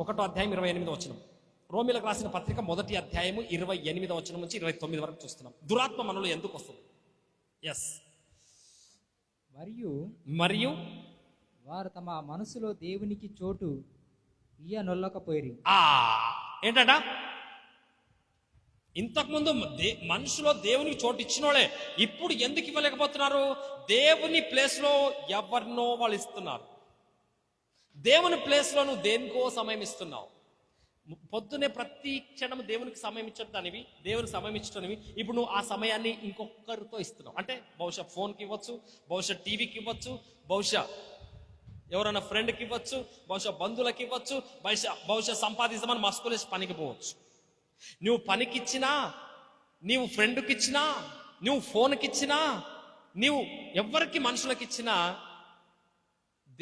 S2: ఒకటో అధ్యాయం 28వ వచనం. రోమీలకు రాసిన పత్రిక 1వ అధ్యాయము 28వ వచనం నుంచి 29 వరకు చూస్తున్నాం. దురాత్మ మనలో ఎందుకు వస్తుంది? ఎస్. మరియు
S3: వారు తమ మనసులో దేవునికి చోటు ఇయ్యనొల్లకపోయిరి.
S2: ఏంటట? ఇంతకుముందు మనుషులో దేవునికి చోటు ఇచ్చినోడే ఇప్పుడు ఎందుకు ఇవ్వలేకపోతున్నారు? దేవుని ప్లేస్ లో ఎవరినో వాళ్ళు ఇస్తున్నారు. దేవుని ప్లేస్ లో నువ్వు దేనికో సమయం ఇస్తున్నావు. పొద్దునే ప్రతి క్షణం దేవునికి సమయం ఇచ్చటానివి, దేవునికి సమయం ఇచ్చటానివి. ఇప్పుడు నువ్వు ఆ సమయాన్ని ఇంకొకరితో ఇస్తున్నావు. అంటే బహుశా ఫోన్కి ఇవ్వచ్చు, బహుశా టీవీకి ఇవ్వచ్చు, బహుశా ఎవరైనా ఫ్రెండ్కి ఇవ్వచ్చు, బహుశా బంధువులకి ఇవ్వచ్చు, బహుశా సంపాదిస్తామని మస్కులేసి పనికి పోవచ్చు. నువ్వు పనికిచ్చినా, నీవు ఫ్రెండ్కి ఇచ్చినా, నువ్వు ఫోన్కి ఇచ్చినా, నీవు ఎవరికి మనుషులకి ఇచ్చినా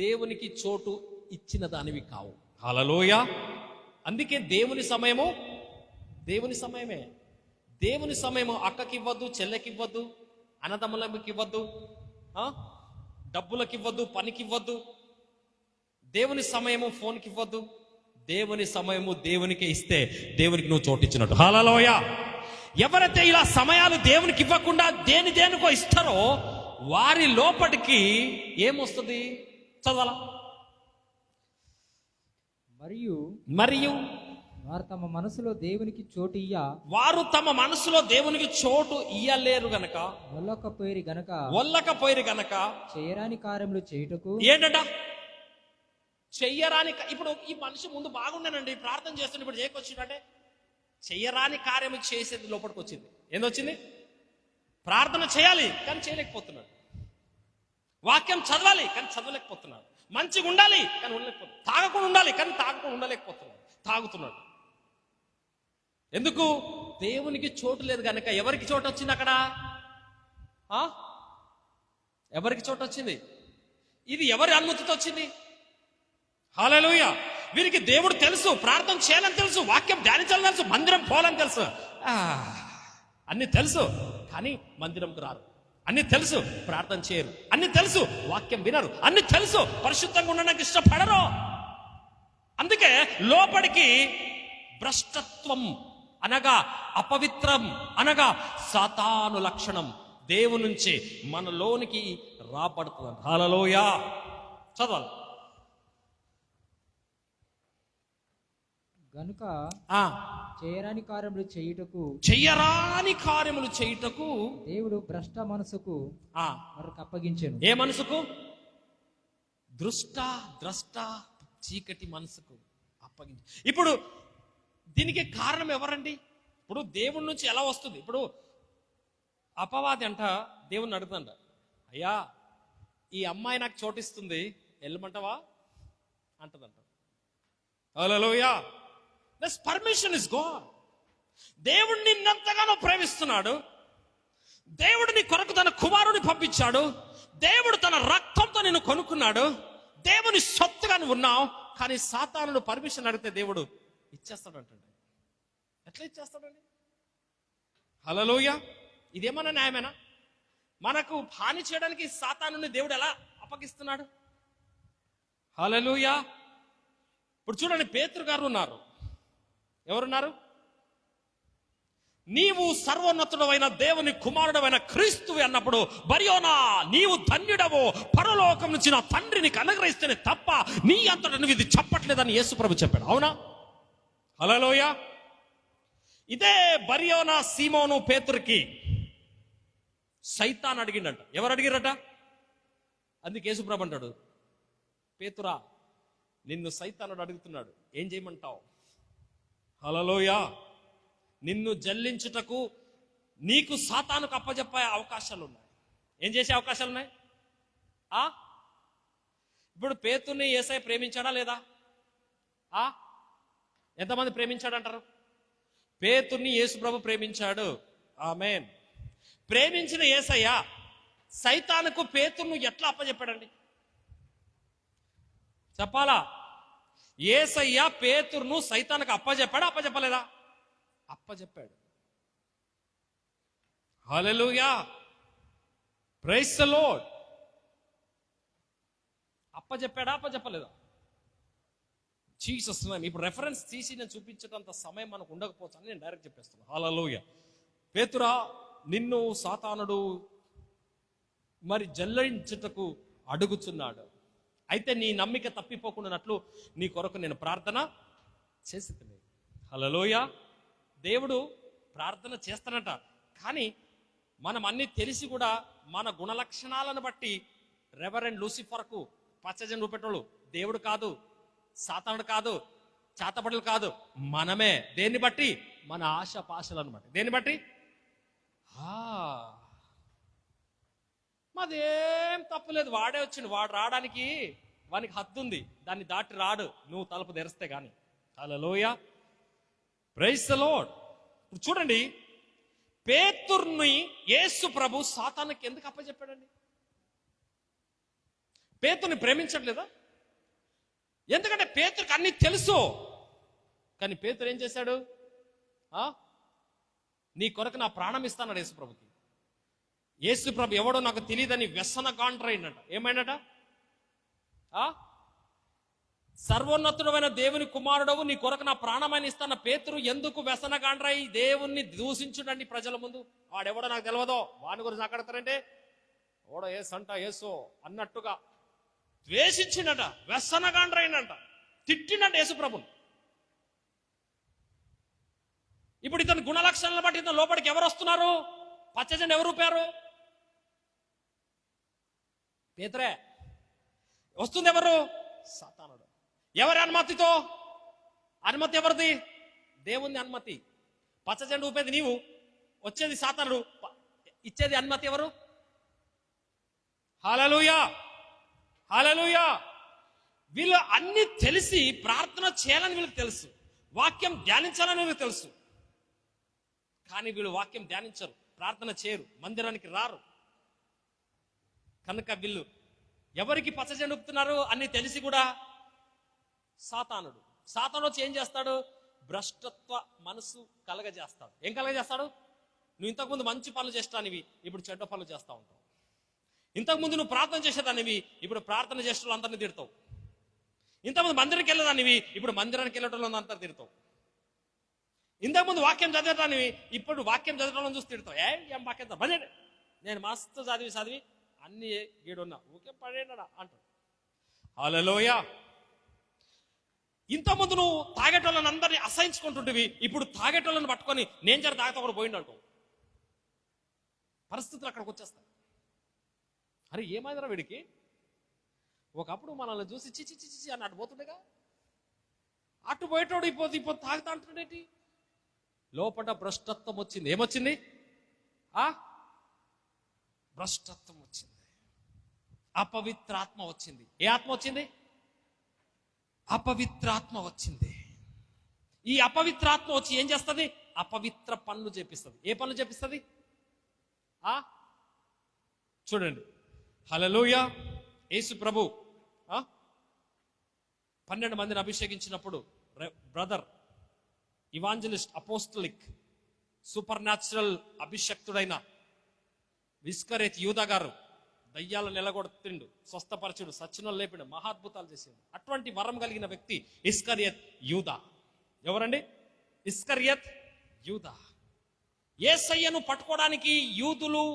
S2: దేవునికి చోటు ఇచ్చిన దానివి కావు. హల్లెలూయా. అందుకే దేవుని సమయము దేవుని సమయమే. దేవుని సమయము అక్కకి ఇవ్వద్దు, చెల్లెకి ఇవ్వద్దు, అన్నదమ్ములకి ఇవ్వద్దు, డబ్బులకి ఇవ్వద్దు, పనికి ఇవ్వద్దు. దేవుని సమయము ఫోన్కి ఇవ్వద్దు. దేవుని సమయము దేవునికే ఇస్తే దేవునికి నువ్వు చోటు ఇచ్చినట్టు. హల్లెలూయా. ఎవరైతే ఇలా సమయాలు దేవునికి ఇవ్వకుండా దేనికో ఇస్తారో వారి లోపటికి ఏమొస్తుంది? చదవాలా? మరియు
S3: వారు తమ మనసులో దేవునికి చోటు
S2: ఇయ్యలేరు గనక, ఒల్లకపోయిరి గనక
S3: చేయరాని కార్యములు చేయుటకు.
S2: ఏంటట? చెయ్యరాని. ఇప్పుడు ఈ మనిషి ముందు బాగుండేనండి, ప్రార్థన చేస్తుంటే ఇప్పుడు చేయకొచ్చిందంటే చెయ్యరాని కార్యము చేసేది లోపలికి వచ్చింది. ఏందొచ్చింది? ప్రార్థన చేయాలి కానీ చేయలేకపోతున్నాడు. వాక్యం చదవాలి కానీ చదవలేకపోతున్నాడు. మంచిగా ఉండాలి కానీ ఉండలేకపోతున్నాడు. తాగకుండా ఉండాలి కానీ తాగకుండా ఉండలేకపోతున్నాడు. తాగుతున్నాడు. ఎందుకు? దేవునికి చోటు లేదు కనుక. ఎవరికి చోటు వచ్చింది అక్కడ? ఎవరికి చోటు వచ్చింది? ఇది ఎవరి అనుమతితో వచ్చింది? హల్లెలూయా. వీరికి దేవుడు తెలుసు, ప్రార్థన చేయాలని తెలుసు, వాక్యం ధ్యానించాలని తెలుసు, మందిరం పోవాలని తెలుసు, అన్ని తెలుసు. కానీ మందిరంకు రారు. అన్ని తెలుసు, ప్రార్థన చేయరు. అన్ని తెలుసు, వాక్యం వినరు. అన్ని తెలుసు, పరిశుద్ధంగా ఉండడానికి ఇష్టపడరు. అందుకే లోపలికి భ్రష్టత్వం అనగా అపవిత్రం అనగా సాతాను లక్షణం దేవుని నుంచి మనలోనికి రాబడుతుంది. హల్లెలూయా. చదవాలి.
S3: గనుక చేయరాని కార్యములు చేయుటకు దేవుడు భ్రష్ట మనసుకు వారికి అప్పగించెను.
S2: ఏ మనసుకు? ద్రష్ట చీకటి మనసుకు అప్పగించు. ఇప్పుడు దీనికి కారణం ఎవరండి? ఇప్పుడు దేవుడి నుంచి ఎలా వస్తుంది? ఇప్పుడు అపవాది అంట దేవుణ్ణి అడుగుతుంట, అయ్యా ఈ అమ్మాయి నాకు చోటిస్తుంది, వెళ్ళమంటావా అంటదంట. Hallelujah. This permission is God. దేవుడు నిన్నంతగానో ప్రేమిస్తున్నాడు. దేవుడు నీ కొరకు తన కుమారుని పంపించాడు. దేవుడు తన రక్తంతో నిన్ను కొనుక్కున్నాడు. దేవుని సొత్తుగా నువ్వు ఉన్నావు. కానీ సాతానుడు పర్మిషన్ అడిగితే దేవుడు ఇచ్చేస్తాడంటండి. ఎట్లా ఇచ్చేస్తాడండి? హల్లెలూయా. ఇదేమన్నా న్యాయమేనా? మనకు హాని చేయడానికి సాతానుని దేవుడు ఎలా అప్పగిస్తున్నాడు? హల్లెలూయా. ఇప్పుడు చూడండి, పేతురు గారు ఉన్నారు. ఎవరున్నారు? నీవు సర్వోన్నతుడవైన దేవుని కుమారుడవైన క్రీస్తువి అన్నప్పుడు, బరియోనా నీవు ధన్యుడవో, పరలోకం నుంచి నా తండ్రి నీకు అనుగ్రహిస్తేనే తప్ప నీ అంతటా నువ్వు ఇది చెప్పట్లేదని యేసు ప్రభు చెప్పాడు. అవునా? హల్లెలూయా. ఇదే బరియోనా సీమోను పేతురుకి సైతాన్ అడిగిండట. ఎవరు అడిగిరట? అందుకే యేసు ప్రభు అంటాడు, పేతురా నిన్ను సైతానుడు అడుగుతున్నాడు, ఏం చేయమంటావు? హల్లెలూయా. నిన్ను జల్లించుటకు నీకు సాతానుకు అప్పజెప్పే అవకాశాలు ఉన్నాయి. ఏం చేసే అవకాశాలు ఉన్నాయి? ఇప్పుడు పేతుర్ని యేసయ్య ప్రేమించాడా లేదా? ఎంతమంది ప్రేమించాడు అంటారు? పేతుర్ని యేసు ప్రభు ప్రేమించాడు. ఆమేన్. ప్రేమించిన యేసయ్య సైతానుకు పేతుర్ను ఎట్లా అప్పచెప్పాడండి? చెప్పాలా? యేసయ్య పేతుర్ను సైతానుకు అప్పచెప్పాడా? అప్పచెప్పలేదా? అప్పచెప్పాడు. Hallelujah, praise the Lord. అప్పచెప్పాడా? అప్పచెప్పలేదా? Jesus name. ఇప్పుడు రెఫరెన్స్ తీసి నేను చూపించేటంత సమయం మనకు ఉండకపోవచ్చు అని నేను డైరెక్ట్ చెప్పేస్తున్నాను. హల్లెలూయా. పేతురా, నిన్ను సాతానుడు మరి జల్లించుటకు అడుగుచున్నాడు. అయితే నీ నమ్మిక తప్పిపోకుండానట్లు నీ కొరకు నేను ప్రార్థన చేసితిని. హల్లెలూయా. దేవుడు ప్రార్థన చేస్తానట. కానీ మనం అన్ని తెలిసి కూడా మన గుణలక్షణాలను బట్టి రెవరెండ్ లూసిఫర్కు పచ్చజెండా చూపెట్టోళ్ళు దేవుడు కాదు, సాతానుడు కాదు, చాతబడులు కాదు, మనమే. దేన్ని బట్టి? మన ఆశ పాశలను బట్టి. దేన్ని బట్టి? మాదేం తప్పులేదు, వాడే వచ్చిండు. వాడు రావడానికి వానికి హద్దు ఉంది, దాన్ని దాటి రాడు నువ్వు తలుపు తెరిస్తే గాని. హల్లెలూయా, ప్రైజ్ ది లార్డ్. ఇప్పుడు చూడండి, పేతుర్ని యేసు ప్రభు సాతానుకి ఎందుకు అప్పచెప్పాడండి? పేతుర్ని ప్రేమించట్లేదా? ఎందుకంటే పేతురుకి అన్ని తెలుసు. కానీ పేతురు ఏం చేశాడు? నీ కొరకు నా ప్రాణం ఇస్తానన్నాడు యేసు ప్రభుకి. యేసు ప్రభు ఎవడో నాకు తెలియదని వ్యసనగాండ్రైండట. ఏమైనట? సర్వోన్నతుడమైన దేవుని కుమారుడవు, నీ కొరకు నా ప్రాణమైన ఇస్తాన పేతురు ఎందుకు వ్యసనగాండ్రై దేవుణ్ణి దూషించుడండి ప్రజల ముందు? వాడెవడో నాకు తెలియదో, వాని గురించి అక్కడతారంటే ఓడో ఏసంట యేసో అన్నట్టుగా ద్వేషించిండట, వ్యసనగాండ్రైండట, తిట్టిండట యేసు ప్రభుని. ఇప్పుడు ఇతని గుణలక్షణాలను బట్టి ఇతను లోపలికి ఎవరు వస్తున్నారు? పచ్చజెండా ఎవరు ఊపారు? పేతురే. వస్తుంది ఎవరు? సాతానుడు. ఎవరి అనుమతితో? అనుమతి ఎవరిది? దేవుని అనుమతి. పచ్చజెండా ఊపేది నీవు, వచ్చేది సాతానుడు, ఇచ్చేది అనుమతి ఎవరు? హల్లెలూయా, హల్లెలూయా. వీళ్ళు అన్ని తెలిసి ప్రార్థన చేయాలని వీళ్ళకి తెలుసు, వాక్యం ధ్యానించాలని వీళ్ళకి తెలుసు. కానీ వీళ్ళు వాక్యం ధ్యానించరు, ప్రార్థన చేయరు, మందిరానికి రారు. కనుక వీళ్ళు ఎవరికి పచ్చజెండా ఊపుతున్నారు అన్ని తెలిసి కూడా సాతానుడు వచ్చి ఏం చేస్తాడు? భ్రష్టత్వ మనసు కలగజేస్తాడు. ఏం కలగజేస్తాడు? నువ్వు ఇంతకుముందు మంచి పనులు చేస్తానివి, ఇప్పుడు చెడ్డ పనులు చేస్తూ ఉంటావు. ఇంతకుముందు నువ్వు ప్రార్థన చేసేదానివి, ఇప్పుడు ప్రార్థన చేసే అందరినీ తిడతావు. ఇంతకుముందు మందిరానికి వెళ్ళేదానివి, ఇప్పుడు మందిరానికి వెళ్ళటం అంతా తిడతావు. ఇంతకుముందు వాక్యం చదివేదానివి, ఇప్పుడు వాక్యం చదవడం చూసి తిడతావు. ఏం వాక్యం చదవండి, నేను మస్తు చదివి అన్ని గీడున్నా ఊకే పడేనా అంటాడు. హల్లెలూయా. ఇంతకుముందు నువ్వు తాగేటోళ్ళని అందరినీ అసహించుకుంటుంటివి, ఇప్పుడు తాగేటోళ్ళని పట్టుకొని నేను జర తాగితే ఒకటి పోయిండు అనుకో, పరిస్థితులు అక్కడికి వచ్చేస్తాయి. అరే ఏమైందిరా వీడికి? ఒకప్పుడు మనల్ని చూసి చిచి చిచి అని అటు పోతుండేగా, అటు పోయేటోడు ఇప్పుడు తాగుతా అంటుండేటి. లోపల భ్రష్టత్వం వచ్చింది. ఏమొచ్చింది? భ్రష్టత్వం వచ్చింది, అపవిత్రాత్మ వచ్చింది. ఏ ఆత్మ వచ్చింది? అపవిత్రాత్మ వచ్చింది. ఈ అపవిత్రాత్మ వచ్చి ఏం చేస్తుంది? అపవిత్ర పనులు చేపిస్తుంది. ఏ పనులు చేపిస్తుంది? చూడండి, హల్లెలూయా. యేసు ప్రభు 12 మందిని అభిషేకించినప్పుడు brother evangelist, apostolic, supernatural అభిషక్తుడైన ఇస్కరియోతు యూదా గారు దయ్యాలను నిలగొడుతుండు, స్వస్థపరచుడు, సచ్చినోళ్ళు లేపిండు, మహాద్భుతాలు చేసిండు. అటువంటి వరం కలిగిన వ్యక్తి ఇస్కరియోతు యూదా. ఎవరండి? ఇస్కరియోతు యూదా. యేసయ్యను పట్టుకోవడానికి యూదులు,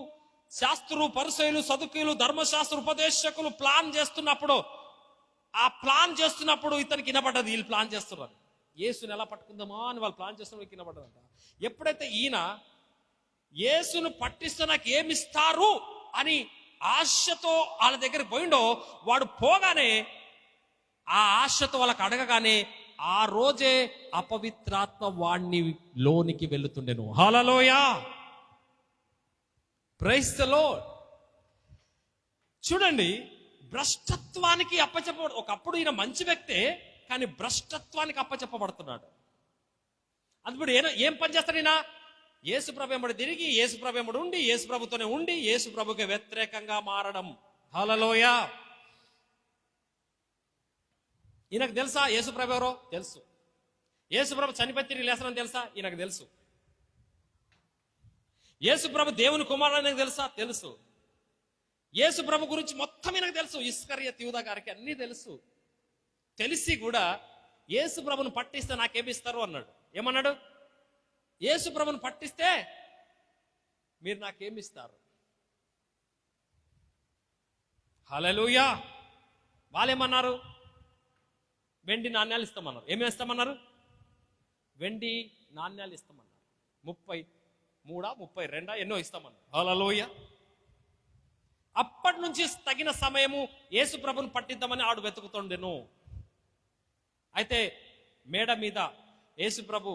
S2: శాస్త్రులు, పరిసయ్యులు, సదుకీయులు, ధర్మశాస్త్ర ఉపదేశకులు ప్లాన్ చేస్తున్నప్పుడు, ఇతనికి వినపడ్డది వీళ్ళు ప్లాన్ చేస్తున్నారు. యేసుని ఎలా పట్టుకుందామా అని వాళ్ళు ప్లాన్ చేస్తున్న వినపడ్డదంట. ఎప్పుడైతే ఈయన యేసును పట్టిస్తే నాకు ఏమిస్తారు అని ఆశతో వాళ్ళ దగ్గర పోయిండో, వాడు పోగానే ఆ ఆశతో వాళ్ళకి అడగగానే ఆ రోజే అపవిత్రాత్మ వాణ్ణి లోనికి వెళుతుండెను. హల్లెలూయా, ప్రైజ్ ది లార్డ్. చూడండి, భ్రష్టత్వానికి అప్పచెప్ప. ఒకప్పుడు ఈయన మంచి వ్యక్తే, కానీ భ్రష్టత్వానికి అప్పచెప్పబడుతున్నాడు. అందుప్పుడు ఏం పని చేస్తాడు ఈయన? యేసు ప్రభు వెంబడి తిరిగి, యేసు ప్రభు వెంబడి ఉండి, యేసు ప్రభుతోనే ఉండి, యేసు ప్రభుకి వ్యతిరేకంగా మారడం. హల్లెలూయా. ఈయనకు తెలుసా యేసు ప్రభు ఎవరో? తెలుసు. యేసు ప్రభు చనిపోయి తిరిగి లేస్తానని తెలుసా? ఈయనకు తెలుసు. యేసు ప్రభు దేవుని కుమారుడు తెలుసా? తెలుసు. యేసు ప్రభు గురించి మొత్తం ఈయనకు తెలుసు. ఇస్కరియతు యూదా గారికి అన్నీ తెలుసు. తెలిసి కూడా యేసు ప్రభును పట్టిస్తే నాకేమిస్తారు అన్నాడు. ఏమన్నాడు? యేసు ప్రభును పట్టిస్తే మీరు నాకేమిస్తారు? హల్లెలూయా. వాళ్ళేమన్నారు? వెండి నాణ్యాలు ఇస్తామన్నారు. ఏమి ఇస్తామన్నారు? వెండి నాణ్యాలు ఇస్తామన్నారు. 33 32 ఎన్నో ఇస్తామన్నారు. హల్లెలూయా. అప్పటి నుంచి తగిన సమయము యేసు ప్రభుని పట్టిద్దామని ఆడు వెతుకుతుండెను. అయితే మేడ మీద యేసు ప్రభు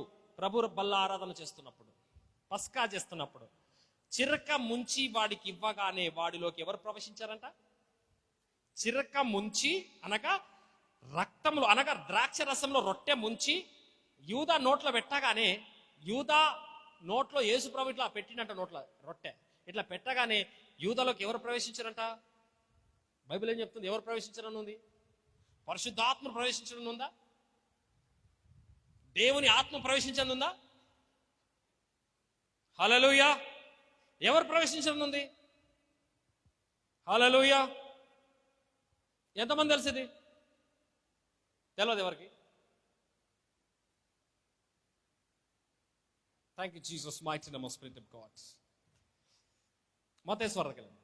S2: బల్ల ఆరాధన చేస్తున్నప్పుడు, పస్కా చేస్తున్నప్పుడు చిరక ముంచి వాడికి ఇవ్వగానే వాడిలోకి ఎవరు ప్రవేశించారంట? చిరక ముంచి అనగా రక్తంలో అనగా ద్రాక్ష రసంలో రొట్టె ముంచి యూదా నోట్లో పెట్టగానే, యూదా నోట్లో యేసు ప్రభు ఇట్లా పెట్టినట్ట, నోట్ల రొట్టె ఇట్లా పెట్టగానే యూదాలోకి ఎవరు ప్రవేశించారంట? బైబిల్ ఏం చెప్తుంది? ఎవరు ప్రవేశించారని ఉంది? పరిశుద్ధాత్మ ప్రవేశించడం ఉందా? దేవుని ఆత్మ ప్రవేశించడం ఉందా? హల్లెలూయా. ఎవరు ప్రవేశించడం ఉంది? హల్లెలూయా. ఎంతమంది తెలిసింది? తెలియదు ఎవరికి? Thank you Jesus mighty name of Spirit of God. మత్తయి సువార్తకి వెళ్ళండి.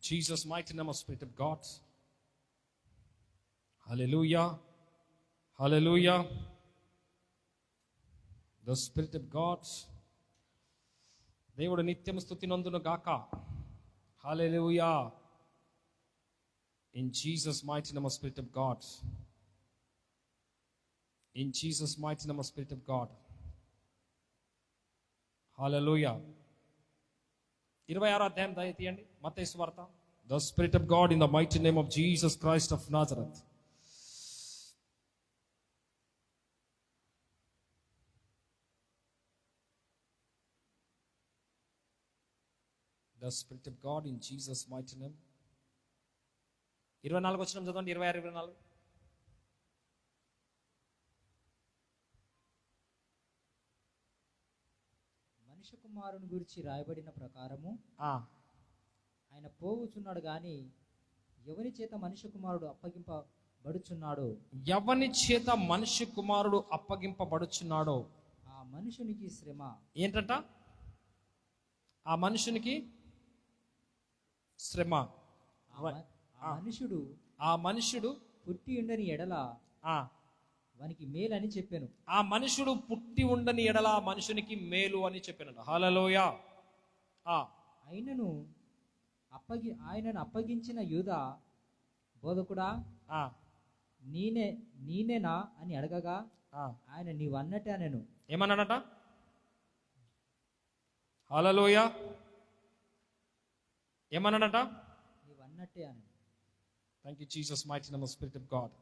S2: Jesus mighty name of Spirit of God. Hallelujah. Hallelujah. The Spirit of God. దేవుడు నిత్యం స్తుతి నందును గాక. Hallelujah. In Jesus mighty name of Spirit of God. In Jesus mighty name of Spirit of God. Hallelujah. 26వ అధ్యాయం తీయండి, మత్తయి సువార్త. The Spirit of God in the mighty name of Jesus Christ of Nazareth. The Spirit of God in Jesus mighty name. 24 వచనం చదవండి. 26 24.
S3: మనుష్య కుమారుని గురించి రాయబడిన ప్రకారము ఆయన పోవుచున్నాడు గాని ఎవని చేత మనుష్య కుమారుడు అప్పగింపబడుచున్నాడో,
S2: ఎవని చేత మనుష్య కుమారుడు అప్పగింపబడుచున్నాడో
S3: ఆ మనుషునికి శ్రమ.
S2: ఏంటంట? ఆ మనుషునికి శ్రమ. ఆ మనుషుడు
S3: పుట్టి ఉండని ఎడల వానికి మేలు అని చెప్పాను.
S2: ఆ మనుషుడు పుట్టి ఉండని ఎడల మనుషునికి మేలు అని చెప్పాను. హల్లెలూయా.
S3: ఆయనను అప్పగించిన యూదా, బోధకుడా నేనేనా అని అడగగా ఆయన నీవన్నట్టే అనెను.
S2: ఏమన్నాడట? హల్లెలూయా. ఏమన్నాడట?
S3: నీవన్నట్టే అనెను.
S2: Thank you Jesus mighty name of Spirit of God.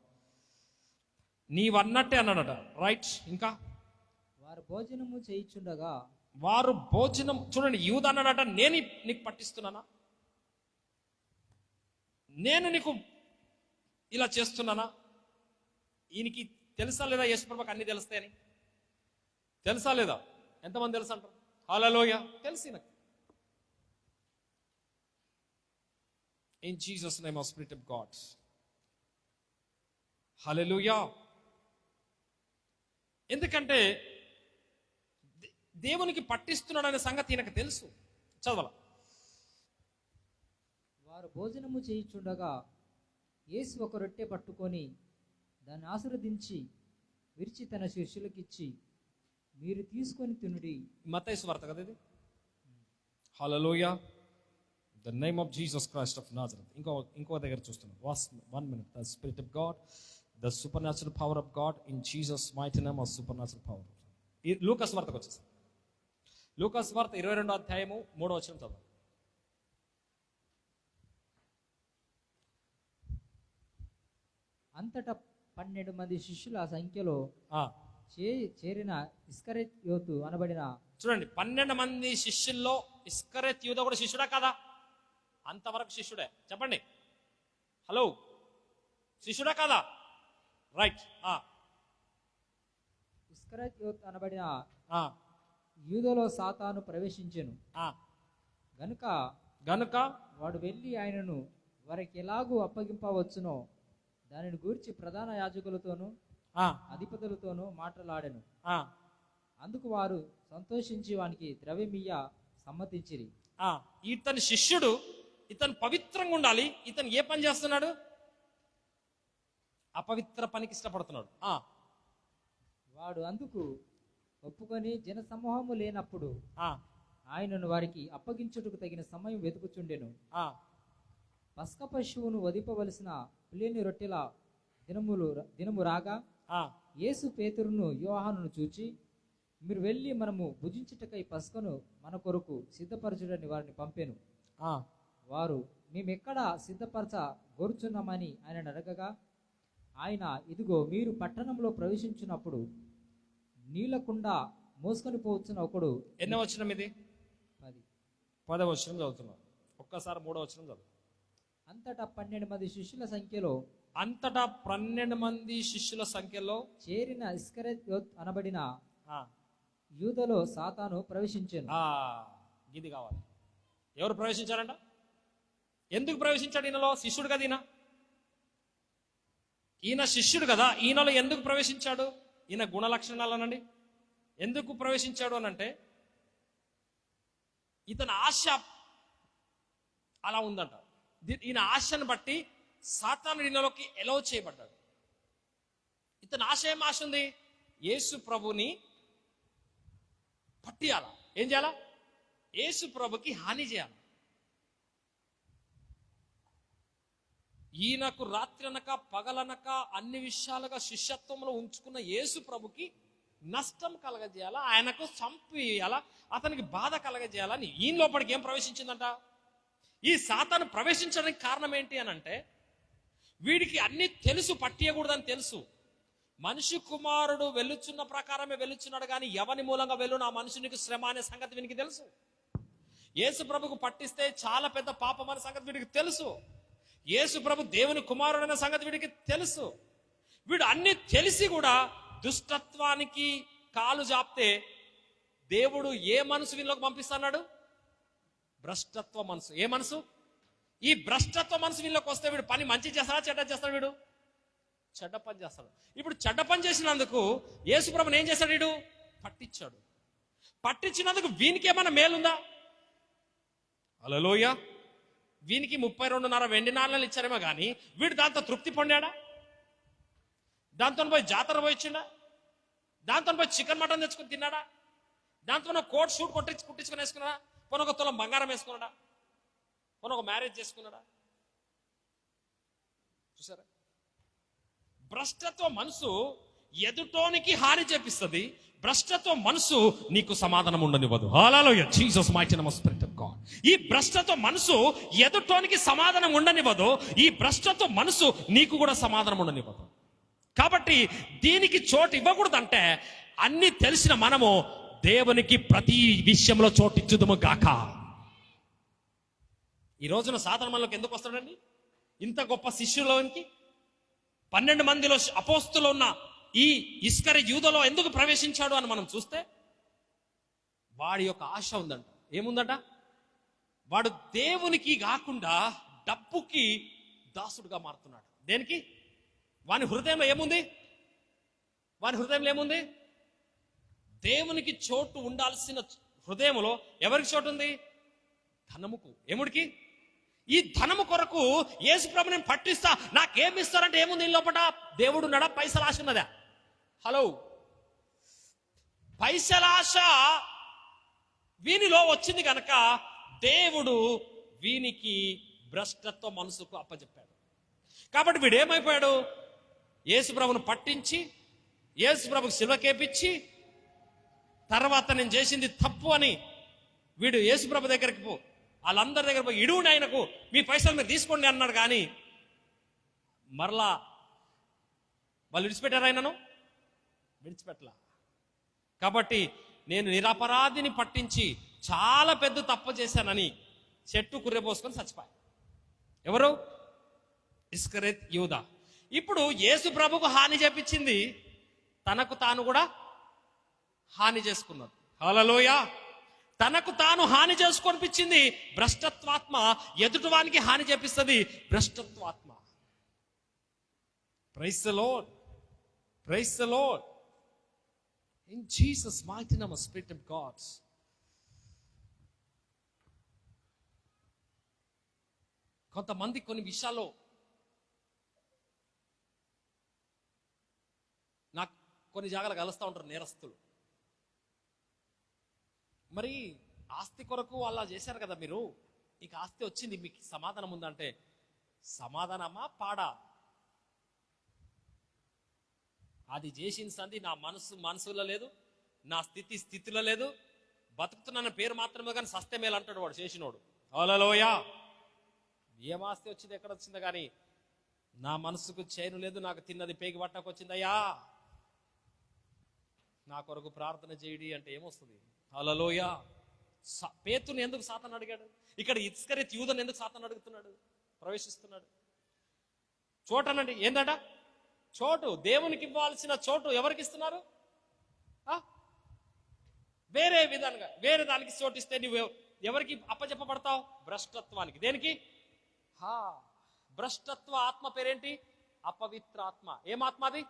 S2: నీవన్నట్టే అన్నాడట. రైట్. ఇంకా
S3: వారు భోజనము చేయించుండగా,
S2: వారు భోజనం చూడండి, యూదా అన్నాడట, నేను నీకు పట్టిస్తున్నానా? నేను నీకు ఇలా చేస్తున్నానా? ఈయనకి తెలుసా లేదా యేసు ప్రభువుకి అన్ని తెలుస్తాయని? తెలుసా లేదా? ఎంతమంది తెలుసు అంటారు? హల్లెలూయా. తెలిసి నాకు. In Jesus name of Spirit of God. Hallelujah. ఎందుకంటే దేవునికి పట్టిస్తున్నాడు అనే సంగతి ఈయనకు తెలుసు. చదవాల.
S3: వారు భోజనము చేయించుండగా యేసు ఒక రొట్టె పట్టుకొని దాన్ని ఆశీర్వదించి విరిచి తన శిష్యులకిచ్చి, మీరు తీసుకొని తినుడి.
S2: మత్తయి సువార్త కదా ఇది. Hallelujah. The name of Jesus Christ of Nazareth. ఇంకో దగ్గర చూస్తున్నాం. 1 minute. The Spirit of God, the supernatural power of God in Jesus mighty name of supernatural power. లూకాసు వార్తకు వచ్చేసాం. లూకాసు వార్త 22వ అధ్యాయము 3వ వచనం చదవండి.
S3: అంతటా 12 మంది శిష్యుల సంఖ్యలో
S2: ఆ,
S3: చేరిన ఇస్కరియోతు అనబడిన
S2: చూడండి 12 మంది శిష్యుల్లో ఇస్కరియోతు యూదా కూడా శిష్యుడా కాదా? అంతవరకు శిష్యుడే. చెప్పండి, హలో, శిష్యుడా కాదా? రైట్.
S3: ఇస్కరియోతు అనబడిన
S2: ఆ,
S3: యూదలో సాతాను ప్రవేశించెను.
S2: ఆ,
S3: గనుక వాడు వెళ్ళి ఆయనను వారికి ఎలాగూ అప్పగింపవచ్చునో దానిని గూర్చి ప్రధాన యాజకులతోనూ
S2: ఆ,
S3: అధిపతులతోనూ మాట్లాడెను.
S2: ఆ,
S3: అందుకు వారు సంతోషించి వానికి ద్రవ్యమియ్య సమ్మతించిరి.
S2: ఇతని శిష్యుడు, ఇతను పవిత్రంగా ఉండాలి. ఇతను ఏ పని చేస్తున్నాడు? అపవిత్ర పనికి ఇష్టపడుతున్నాడు.
S3: వాడు అందుకు ఒప్పుకొని జన సమూహము లేనప్పుడు ఆయనను వారికి అప్పగించుటకు తగిన సమయం వెతుకుచుండెను. పస్క పశువును వధింపవలసిన పులియని రొట్టెల దినము రాగా యేసు పేతురును యోహానును చూచి, మీరు వెళ్ళి మనము భుజించుటకై పస్కను మన కొరకు సిద్ధపరచుడని వారిని పంపెను. వారు మేమెక్కడ సిద్ధపరచ గోరుచున్నామని ఆయన అడగగా ఆయన, ఇదిగో మీరు పట్టణంలో ప్రవేశించినప్పుడు నీళ్లకుండా మోసుకొని పోవచ్చున ఒకడు.
S2: ఎన్నో వచనం ఇది? 10వ వచనం చదువుతున్నాం. ఒక్కసారి 3వ వచనం చదువు.
S3: అంతటా 12 మంది శిష్యుల సంఖ్యలో చేరిన ఇస్కరియోతు అనబడిన యూదలో సాతాను ప్రవేశించెను.
S2: ఇది కావాలి. ఎవరు ప్రవేశించారంట? ఎందుకు ప్రవేశించాడు? ఈయనలో శిష్యుడు కదా ఈయన శిష్యుడు కదా. ఈయనలో ఎందుకు ప్రవేశించాడు? ఈయన గుణ లక్షణాలనండి. ఎందుకు ప్రవేశించాడు అని అంటే, ఇతని ఆశ అలా ఉందంట. ఈయన ఆశను బట్టి సాతాను ఈయనలోకి ఎలో చేయబడ్డాడు. ఇతని ఆశ ఏం ఆశ ఉంది? యేసు ప్రభుని పట్టియాల. ఏం చేయాలా? యేసు ప్రభుకి హాని చేయాలి. ఈయనకు రాత్రనక పగలనక అన్ని విషయాలుగా శిష్యత్వంలో ఉంచుకున్న యేసు ప్రభుకి నష్టం కలగజేయాలా, ఆయనకు చంపేయాలా, అతనికి బాధ కలగజేయాలని ఈయన లోపలికి ఏం ప్రవేశించిందంట? ఈ సాతాను ప్రవేశించడానికి కారణం ఏంటి అని అంటే, వీడికి అన్ని తెలుసు, పట్టియకూడదని తెలుసు. మనిషి కుమారుడు వెళ్ళుచున్న ప్రకారమే వెళ్ళుచున్నాడు, కానీ ఎవని మూలంగా వెళ్ళు నా మనుషునికి శ్రమ అనే సంగతి వీనికి తెలుసు. యేసు ప్రభుకు పట్టిస్తే చాలా పెద్ద పాపం అనే సంగతి వీడికి తెలుసు. యేసు ప్రభు దేవుని కుమారుడు అనే సంగతి వీడికి తెలుసు. వీడు అన్ని తెలిసి కూడా దుష్టత్వానికి కాలు జాప్తే దేవుడు ఏ మనసు వీళ్ళకి పంపిస్తున్నాడు? భ్రష్టత్వ మనసు. ఏ మనసు? ఈ భ్రష్టత్వ మనసు వీళ్ళకి వస్తే వీడు పని మంచి చేస్తాడా చెడ్డ చేస్తాడు? వీడు చెడ్డ పని చేస్తాడు. ఇప్పుడు చెడ్డ పని చేసినందుకు యేసు ప్రభుని ఏం చేశాడు? వీడు పట్టించాడు. పట్టించినందుకు వీనికి ఏమైనా మేలుందా? హల్లెలూయా. వీనికి 32.5 వెండి నాణాలు ఇచ్చారేమో కానీ వీడు దాంతో తృప్తి పొందాడా? దాంతో పోయి జాతర పోయిచ్చిండా? దాంతో పోయి చికెన్ మటన్ తెచ్చుకుని తిన్నాడా? దాంతో కోట్ షూట్ కుట్టించుకుని వేసుకున్నాడా? పోనీ ఒక తులం బంగారం వేసుకున్నాడా? పోనీ ఒక మ్యారేజ్ చేసుకున్నాడా? చూసారా? భ్రష్టత్వ మనసు ఎదుటోనికి హాని చేపిస్తుంది. భ్రష్టత్వ మనసు నీకు సమాధానం ఉండనివ్వదు. Hallelujah. Jesus mighty name Spirit of God. ఈ భ్రష్టత్వ మనసు ఎదుటోనికి సమాధానం ఉండనివ్వదు. ఈ భ్రష్టత్వ మనసు నీకు కూడా సమాధానం ఉండనివ్వదు. కాబట్టి దీనికి చోటు ఇవ్వకూడదంటే, అన్ని తెలిసిన మనము దేవునికి ప్రతి విషయంలో చోటిచ్చుదుము గాక. ఈ రోజున సాధారణ మనలోకి ఎందుకు వస్తాడండి? ఇంత గొప్ప శిష్యులోనికి 12 మందిలో అపోస్తులు ఉన్న ఈ ఇస్కరియోతు యూదలో ఎందుకు ప్రవేశించాడు అని మనం చూస్తే, వాడి యొక్క ఆశ ఉందంట. ఏముందట? వాడు దేవునికి కాకుండా డబ్బుకి దాసుడుగా మారుతున్నాడు. దేనికి? వాని హృదయంలో ఏముంది? వాని హృదయంలో ఏముంది? దేవునికి చోటు ఉండాల్సిన హృదయంలో ఎవరికి చోటు ఉంది? ధనముకు. ఏముడికి? ఈ ధనము కొరకు యేసు ప్రభుని పట్టిస్తా, నాకేమి ఇస్తారంటే ఏముంది? లోపల దేవుడు నడ పైసల ఆశ ఉన్నదా? హలో, పైసల ఆశ వీనిలో వచ్చింది కనుక దేవుడు వీనికి భ్రష్టత్వ మనసుకు అప్పచెప్పాడు. కాబట్టి వీడు ఏమైపోయాడు? యేసు ప్రభును పట్టించి యేసు ప్రభుకు సిలువకేపించి తర్వాత నేను చేసింది తప్పు అని వీడు యేసు ప్రభు దగ్గరికి వాళ్ళందరి దగ్గర పోయి ఇడువుని ఆయనకు మీ పైసలు మీరు తీసుకోండి అన్నాడు. కానీ మరలా వాళ్ళు విడిచిపెట్టారు ఆయనను? విడిచిపెట్టలా. కాబట్టి నేను నిరపరాధిని పట్టించి చాలా పెద్ద తప్పు చేశానని చెట్టు కుర్రెపోసుకొని చచ్చిపోయా. ఎవరు? ఇస్కరేత్ యూదా. ఇప్పుడు యేసు ప్రభుకు హాని చేపించింది, తనకు తాను కూడా హాని చేసుకున్నాడు. హల్లెలూయా. తనకు తాను హాని చేసుకొనిపించింది భ్రష్టత్వాత్మ, ఎదుటివానికి హాని చేపిస్తుంది భ్రష్టత్వాత్మ. Praise the Lord, praise the Lord. In Jesus' mighty name, Spirit of God. కొంతమంది కొన్ని విషయాల్లో నాకు కొన్ని జాగాలు కలుస్తూ ఉంటారు నేరస్తులు. మరి ఆస్తి కొరకు అలా చేశారు కదా మీరు, నీకు ఆస్తి వచ్చింది, మీకు సమాధానం ఉందంటే సమాధానమా పాడా? అది చేసిన సంది నా మనసులో లేదు, నా స్థితిలో లేదు. బతుకుతున్న పేరు మాత్రమే కానీ సస్తే మేలు అంటాడు వాడు చేసినోడు. హల్లెలూయా. ఏం ఆస్తి వచ్చింది, ఎక్కడ వచ్చిందో కానీ నా మనసుకు చైను లేదు, నాకు తిన్నది పేగి పట్టకు వచ్చిందయ్యా, నా కొరకు ప్రార్థన చేయడి అంటే ఏమొస్తుంది? హల్లెలూయా. పేతుని ఎందుకు సాతాను అడిగాడు? ఇక్కడ ఇస్కరియోతు యూదాను ఎందుకు సాతాను అడుగుతున్నాడు, ప్రవేశిస్తున్నాడు? చోటనండి ఏందట? చోటు. దేవునికి ఇవ్వాల్సిన చోటు ఎవరికి ఇస్తున్నారు? వేరే విధంగా వేరే దానికి చోటు ఇస్తే నువ్వు ఎవరికి అప్పచెప్పబడతావు? భ్రష్టత్వానికి. దేనికి? భ్రష్టత్వ ఆత్మ పేరేంటి? అపవిత్రాత్మ. ఏం ఆత్మ అది?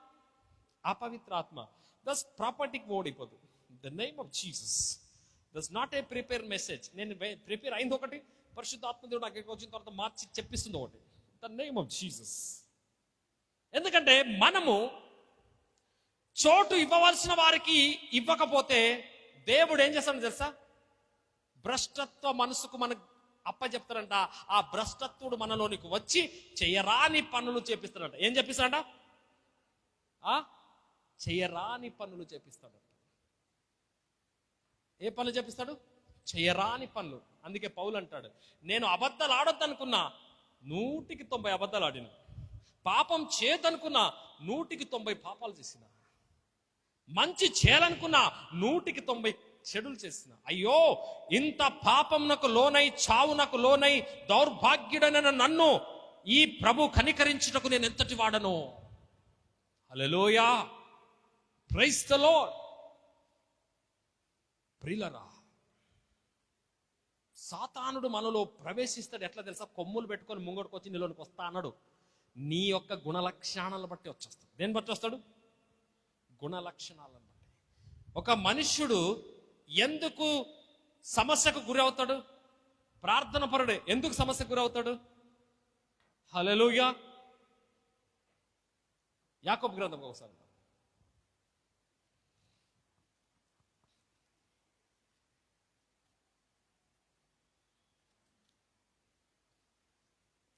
S2: అపవిత్రాత్మ. దస్ ప్రాపర్టీకి ఓడిపోతుంది. The name of Jesus does not a prepare message. నేను ప్రిపేర్ అయింది ఒకటి, పరిశుద్ధాత్మ దేవుడు నాకు వచ్చిన తర్వాత మార్చి చెప్పిస్తుంది ఒకటి. The name of Jesus. ఎందుకంటే మనము చోటు ఇవ్వవలసిన వారికి ఇవ్వకపోతే దేవుడు ఏం చేస్తాడు తెలుసా? భ్రష్టత్వ మనసుకు మనకు అప్పచెప్తాడంట. ఆ భ్రష్టత్వుడు మనలోనికి వచ్చి చెయ్యరాని పనులు చేపిస్తాడంట. ఏం చేపిస్తాడంట? చెయ్యరాని పనులు చేపిస్తాడంట. ఏ పనులు చేపిస్తాడు? చెయ్యరాని పనులు. అందుకే పౌలు అంటాడు, నేను అబద్ధాలు ఆడొద్దు అనుకున్నా 100కి 90 అబద్ధాలు ఆడిన, పాపం చేతనుకున్నా 100కి 90 పాపాలు చేసిన, మంచి చేయాలనుకున్నా 100కి 90 చెడులు చేసిన. అయ్యో, ఇంత పాపంనకు లోనై చావునకు లోనై దౌర్భాగ్యుడైన నన్ను ఈ ప్రభు కనికరించుటకు నేను ఎంతటి వాడను. హల్లెలూయా. Praise the Lord. ప్రియులారా, సాతానుడు మనలో ప్రవేశిస్తాడు ఎట్లా తెలుసా? కొమ్ములు పెట్టుకొని ముంగడికి వచ్చి నీలోనికి వస్తా అన్నాడు. నీ యొక్క గుణలక్షణాలను బట్టి వచ్చేస్తాడు. దేన్ని బట్టి వస్తాడు? గుణలక్షణాలను బట్టి. ఒక మనుష్యుడు ఎందుకు సమస్యకు గురి అవుతాడు? ప్రార్థన పరుడే. ఎందుకు సమస్యకు గురి అవుతాడు? హల్లెలూయా. యాకోబు గ్రంథం ఒకసారి.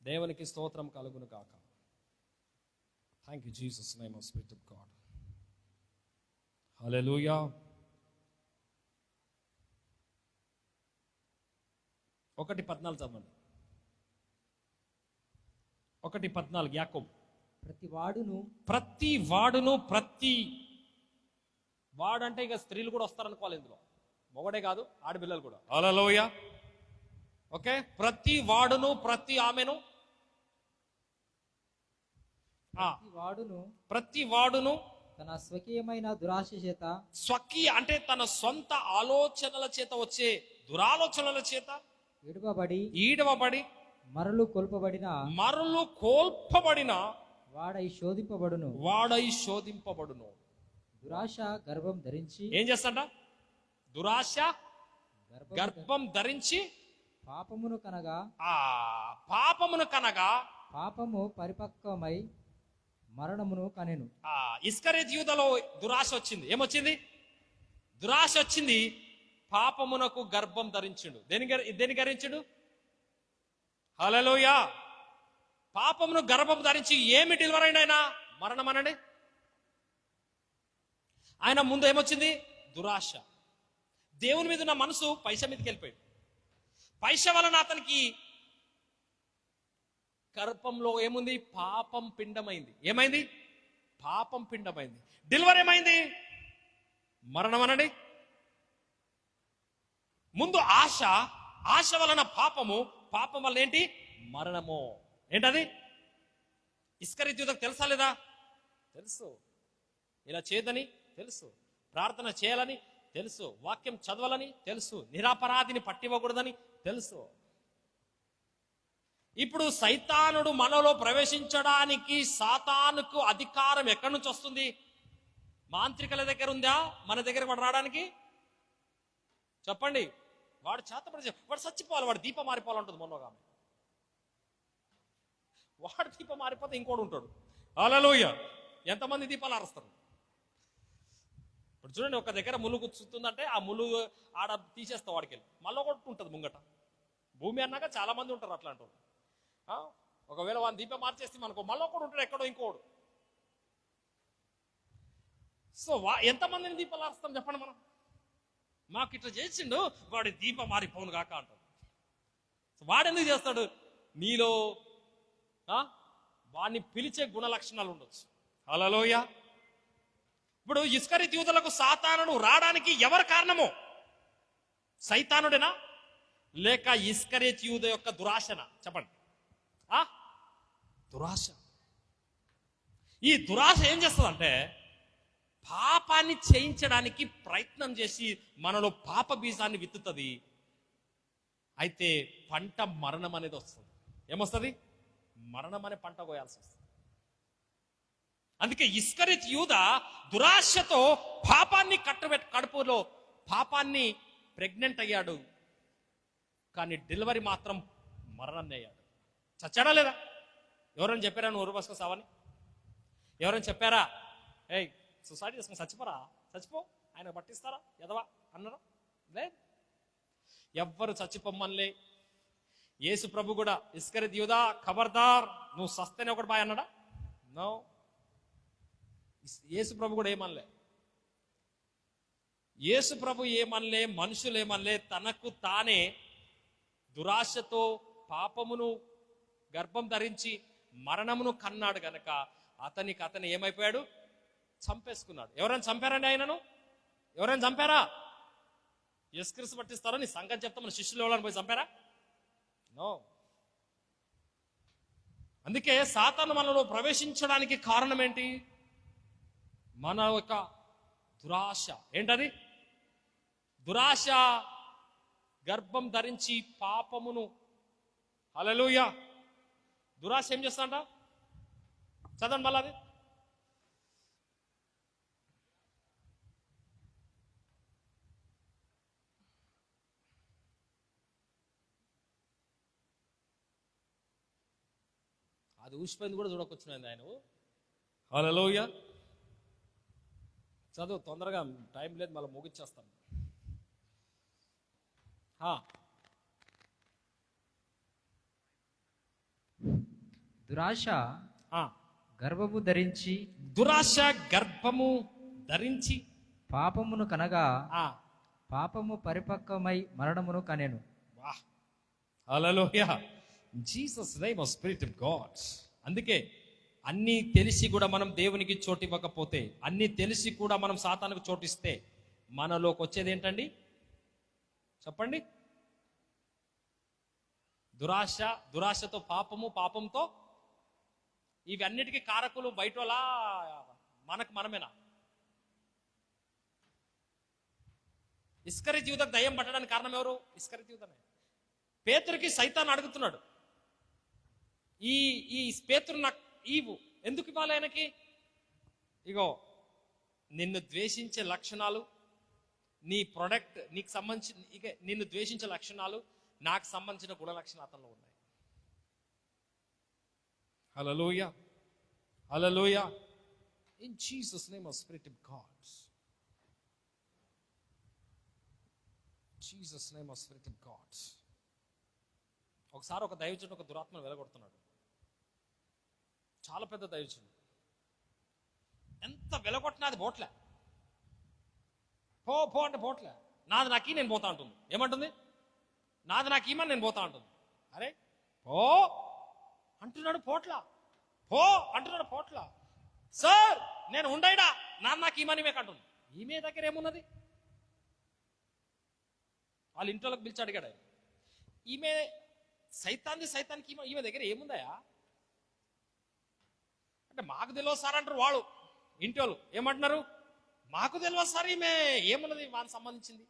S2: దేవునికి స్తోత్రం కలుగును కాక. Thank you Jesus name of Spirit of God. Hallelujah. 1:14 చదవండి. 1:14 యాకోబు.
S3: ప్రతి వాడును ప్రతి
S2: వాడంటే ఇక స్త్రీలు కూడా వస్తారనుకోవాలి ఇందులో, మొగడే కాదు ఆడపిల్లలు కూడా. హల్లెలూయా. ఓకే. ప్రతి వాడును, ప్రతి ఆమెను, ప్రతి వాడును
S3: తన స్వకీయమైన దురాశ చేత,
S2: స్వకీయ అంటే తన సొంత ఆలోచనల చేత వచ్చే దురాలోచనల చేత ఈడవబడి
S3: మరలు కోల్పబడిన వాడై శోధింపబడును. దురాశ గర్భం ధరించి
S2: ఏం చేస్తాడ? దురాశ గర్భం ధరించి
S3: పాపమును కనగా పాపము పరిపక్వమై మరణమును కనెను.
S2: ఇస్కరియోతు యూదాలో దురాశ వచ్చింది. ఏమొచ్చింది? దురాశ వచ్చింది. పాపమునకు గర్భం ధరించుడు. దేని ధరించుడు? హల్లెలూయా. పాపమును గర్భం ధరించి ఏమి డెలివర్ అయిన ఆయన? మరణం అనండి. ఆయన ముందు ఏమొచ్చింది? దురాశ. దేవుని మీద ఉన్న మనసు పైసా మీదకి వెళ్ళిపోయాడు. పైసా వలన అతనికి గర్భంలో ఏముంది? పాపం పిండమైంది. ఏమైంది? పాపం పిండమైంది. డెలివరీ ఏమైంది? మరణం అనండి. ముందు ఆశ, ఆశ వలన పాపము, పాపం వల్ల ఏంటి? మరణము. ఏంటది? ఇస్కరియోతు యూదాకు తెలుసా లేదా? తెలుసు. ఇలా చేయదని తెలుసు, ప్రార్థన చేయాలని తెలుసు, వాక్యం చదవాలని తెలుసు, నిరపరాధిని పట్టివ్వకూడదని తెలుసు. ఇప్పుడు సైతానుడు మనలో ప్రవేశించడానికి సాతానుకు అధికారం ఎక్కడి నుంచి వస్తుంది? మాంత్రికుల దగ్గర ఉందా మన దగ్గర వాడు రావడానికి? చెప్పండి. వాడు చేతపడి వాడు చచ్చిపోవాలి, వాడు దీపం మారిపోవాలంటుంది. మొన్నగా వాడు దీపం మారిపోతే ఇంకోడు ఉంటాడు. హల్లెలూయా. ఎంతమంది దీపాలు ఆరుస్తారు? ఇప్పుడు చూడండి, ఒక దగ్గర ముళ్ళు గుచ్చుతుందంటే ఆ ముళ్ళు ఆడ తీసేస్తా వాడికి వెళ్ళి, మళ్ళీ ఒకటి ఉంటుంది ముంగట. భూమి అన్నాక చాలా మంది ఉంటారు అట్లాంటి వాళ్ళు. ఒకవేళ వాడిని దీపం మార్చేస్తే మనకు మళ్ళీ ఒకడు ఉంటాడు, ఎక్కడో ఇంకోడు. సో ఎంతమందిని దీపాలు ఆరుస్తాం చెప్పండి మనం? మాకు ఇట్లా చేసిండు, వాడి దీపం మారిపోను కాక అంటాడు. వాడెందుకు చేస్తాడు? నీలో వాడిని పిలిచే గుణ లక్షణాలు ఉండొచ్చు. హల్లెలూయా. ఇప్పుడు ఇస్కరియోతు యూదులకు సాతానుడు రావడానికి ఎవరు కారణము? సైతానుడేనా లేక ఇస్కరియోతు యూదా యొక్క దురాశనా? చెప్పండి. దురాశ. ఈ దురాశ ఏం చేస్తుందంటే పాపాన్ని చేయించడానికి ప్రయత్నం చేసి మనలో పాప బీజాన్ని విత్తుతుంది. అయితే పంట మరణం అనేది వస్తుంది. ఏమొస్తుంది? మరణం అనే పంట కోయాల్సి వస్తుంది. అందుకే ఇస్కరియోతు యూదా దురాశతో పాపాన్ని కడుపులో పాపాన్ని ప్రెగ్నెంట్ అయ్యాడు, కానీ డెలివరీ మాత్రం మరణాన్ని అయ్యాడు. చచ్చాడా లేదా? ఎవరైనా చెప్పారా నువ్వు ఊరు బసుకొస్తావని? ఎవరైనా చెప్పారా ఏయ్ సొసైటీ చేసుకుని చచ్చిపోరా, చచ్చిపో, ఆయన పట్టిస్తారా ఎదవా అన్నారా? లేదు. ఎవ్వరు చచ్చిపోమ్మనిలే. యేసు ప్రభు కూడా ఇస్కరియోతు యూదా ఖబర్దార్, నువ్వు సస్తేనే ఒకటి బాయ్ అన్నాడా? నో. యేసు ప్రభు కూడా ఏమనలే. యేసు ప్రభు ఏమనలే, మనుషులు ఏమనలే. తనకు తానే దురాశతో పాపమును గర్భం ధరించి మరణమును కన్నాడు గనక అతనికి అతను ఏమైపోయాడు? చంపేసుకున్నాడు. ఎవరైనా చంపారండి ఆయనను? ఎవరైనా చంపారా? యేసుక్రీస్తు పట్టిస్తారో నీ సంగతి చెప్తా మన శిష్యులు ఎవరైనా పోయి చంపారా? నో. అందుకే సాతాను మనలో ప్రవేశించడానికి కారణం ఏంటి? మన యొక్క దురాశ. ఏంటది? దురాశ గర్భం ధరించి పాపమును. హల్లెలూయా. దురాశ ఏం చేస్తాంట? చదవండి మళ్ళా అది. అది ఊసిపోయింది కూడా చూడకొచ్చినది ఆయన. హల్లెలూయా. చదువు తొందరగా, టైం లేదు, మళ్ళీ ముగిచ్చేస్తాను.
S3: దురాశ గర్భము ధరించి,
S2: దురాశ గర్భము ధరించి
S3: పాపమును కనగా పాపము పరిపక్వమై మరణమును కనెను.
S2: వాహ్. Hallelujah. Jesus name of Spirit of God. అందుకే అన్నీ తెలిసి కూడా మనం దేవునికి చోటు ఇవ్వకపోతే, అన్నీ తెలిసి కూడా మనం సాతానుకు చోటిస్తే మనలోకి వచ్చేది ఏంటండి? చెప్పండి. దురాశ, దురాశతో పాపము, పాపంతో ఇవన్నిటికీ కారకులు బయటలా మనకు మనమేనా? ఇస్కరియోతు యూదాకు దయ్యం పట్టడానికి కారణం ఎవరు? ఇస్కరియోతు యూదానే. పేతురుకి సైతాను అడుగుతున్నాడు, ఈ పేతురు నాకు ఈవు ఎందుకు ఇవ్వాలి ఆయనకి? ఇగో నిన్ను ద్వేషించే లక్షణాలు, నీ ప్రొడక్ట్ నీకు సంబంధించి, ఇక నిన్ను ద్వేషించే లక్షణాలు నాకు సంబంధించిన గుణ లక్షణాలు అతనిలో ఉన్నాయి. Hallelujah. Hallelujah. In Jesus name of Spirit of God. Jesus name of Spirit of God. ఒకసారి ఒక దైవజనుడు ఒక దురాత్మను వెలగొడుతున్నాడు. చాలా పెద్ద దైవజనుడు. ఎంత వెలగొట్టినా అది పోట్లే. పో అంటే పోట్లే. నాది నాకీ నేను పోతా అంటుంది. ఏమంటుంది? నాది నాకు ఈమని నేను పోతా అంటుంది. అరే పో అంటున్నాడు, పోట్లా. పో అంటున్నాడు, పోట్లా. సార్ నేను ఉండైడా నాకు ఈమె కంటుంది. ఈమె దగ్గర ఏమున్నది? వాళ్ళ ఇంట్లోకి పిలిచి అడిగాడు. ఈమె సైతానికి ఈమె దగ్గర ఏముందయా అంటే, మాకు తెలియదు సార్ అంటారు వాళ్ళు. ఇంటి వాళ్ళు ఏమంటున్నారు? మాకు తెలియదు సార్ ఈమె ఏమున్నది వానికి సంబంధించింది.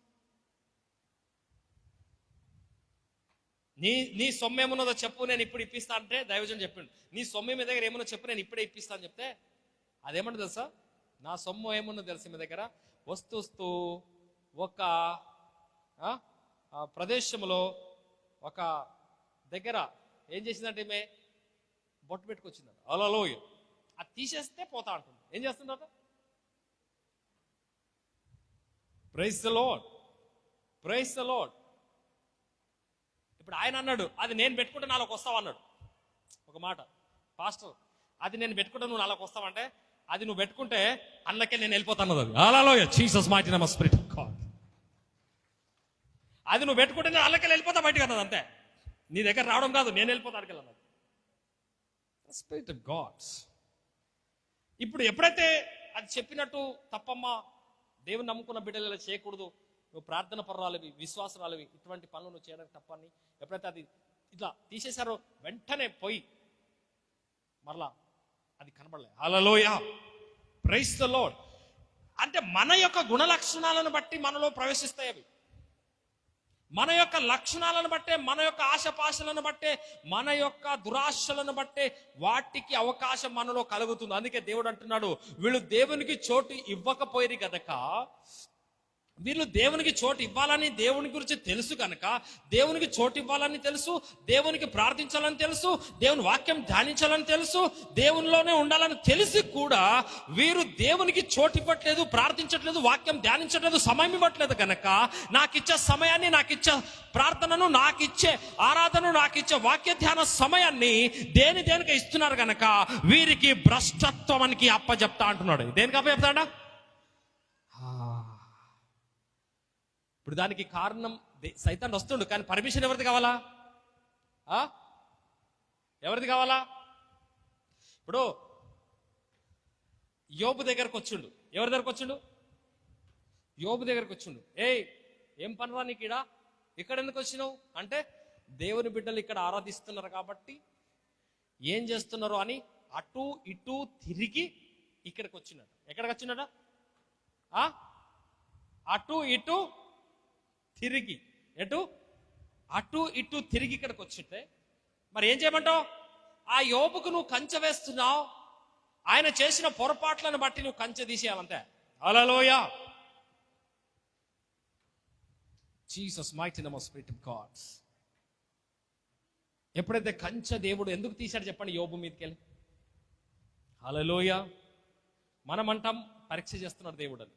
S2: నీ సొమ్ము ఏమున్నదో చెప్పు, నేను ఇప్పుడు ఇప్పిస్తా అంటే దైవజన్ చెప్పిండు. నీ సొమ్ము మీ దగ్గర ఏమున్నదో చెప్పు, నేను ఇప్పుడే ఇప్పిస్తా అని చెప్తే అదేమన్నా తెలుసా? నా సొమ్ము ఏమున్నదో తెలుసు మీ దగ్గర, వస్తూ ఒక ప్రదేశంలో ఒక దగ్గర ఏం చేసిందంటే ఈమె బొట్టు పెట్టుకొచ్చింది. అలలో అది తీసేస్తే పోతా అంటుంది. ఏం చేస్తుందట? Praise the Lord, praise the Lord. ఇప్పుడు ఆయన అన్నాడు, అది నేను పెట్టుకుంటే నాలోకి వస్తావు అన్నాడు. ఒక మాట, పాస్టర్ అది నేను పెట్టుకుంటే నువ్వు నాలోకి వస్తావంటే, అది నువ్వు పెట్టుకుంటే అన్నకే నేను వెళ్ళిపోతాను. అది hallelujah, Jesus mighty name Spirit of God. అది నువ్వు పెట్టుకుంటే నేను అల్లకెళ్ళి వెళ్ళిపోతా బయటకు అన్నది. అంతే, నీ దగ్గర రావడం కాదు, నేను వెళ్ళిపోతా అక్కడికి అన్నది. Spirit of gods. ఇప్పుడు ఎప్పుడైతే అది చెప్పినట్టు తప్పమ్మా, దేవుని నమ్ముకున్న బిడ్డలు ఇలా చేయకూడదు, నువ్వు ప్రార్థన పరురాలివి, విశ్వాసరాలివి, ఇటువంటి పనులు నువ్వు చేయడానికి తప్పని ఎప్పుడైతే అది ఇట్లా తీసేశారో వెంటనే పోయి మరలా అది కనబడలే. హల్లెలూయా, ప్రైజ్ ద లార్డ్. అంటే మన యొక్క గుణ లక్షణాలను బట్టి మనలో ప్రవేశిస్తాయి అవి. మన యొక్క లక్షణాలను బట్టే, మన యొక్క ఆశపాశలను బట్టే, మన యొక్క దురాశలను బట్టే వాటికి అవకాశం మనలో కలుగుతుంది. అందుకే దేవుడు అంటున్నాడు, వీళ్ళు దేవునికి చోటు ఇవ్వకపోయిరు గనక, వీళ్ళు దేవునికి చోటు ఇవ్వాలని దేవుని గురించి తెలుసు కనుక, దేవునికి చోటు ఇవ్వాలని తెలుసు, దేవునికి ప్రార్థించాలని తెలుసు, దేవుని వాక్యం ధ్యానించాలని తెలుసు, దేవునిలోనే ఉండాలని తెలిసి కూడా వీరు దేవునికి చోటు ఇవ్వట్లేదు, ప్రార్థించట్లేదు, వాక్యం ధ్యానించట్లేదు, సమయం ఇవ్వట్లేదు కనుక, నాకిచ్చే సమయాన్ని, నాకిచ్చే ప్రార్థనను, నాకిచ్చే ఆరాధనను, నాకిచ్చే వాక్య ధ్యాన సమయాన్ని దేనికి ఇస్తున్నారు కనుక వీరికి భ్రష్టత్వానికి అప్పచెప్తా అంటున్నాడు. దేనికి అప్పచెప్తాడా? ఇప్పుడు దానికి కారణం సైతాన్ వస్తుండు, కానీ పర్మిషన్ ఎవరిది కావాలా? ఎవరిది కావాలా? ఇప్పుడు యోబు దగ్గరకు వచ్చిండు. ఎవరి దగ్గరకు వచ్చిండు? యోబు దగ్గరకు వచ్చిండు. ఏం పనిరా నీకు ఇక్కడ ఎందుకు వచ్చినావు అంటే, దేవుని బిడ్డలు ఇక్కడ ఆరాధిస్తున్నారు కాబట్టి ఏం చేస్తున్నారు అని అటు ఇటు తిరిగి ఇక్కడికి వచ్చినాడు. ఎక్కడికి వచ్చినాడ? అటు ఇటు తిరిగి, అటు ఇటు తిరిగి ఇక్కడికి వచ్చింటే మరి ఏం చేయమంటావు? ఆ యోబుకు నువ్వు కంచె వేస్తున్నావు, ఆయన చేసిన పొరపాట్లను బట్టి నువ్వు కంచె తీసేయాలంతే. Hallelujah, Jesus mighty name Spirit of God. ఎప్పుడైతే కంచె దేవుడు ఎందుకు తీశాడు చెప్పండి యోబు మీదకి వెళ్ళి? హల్లెలూయా. మనం అంటాం పరీక్ష చేస్తున్నాడు దేవుడు అని.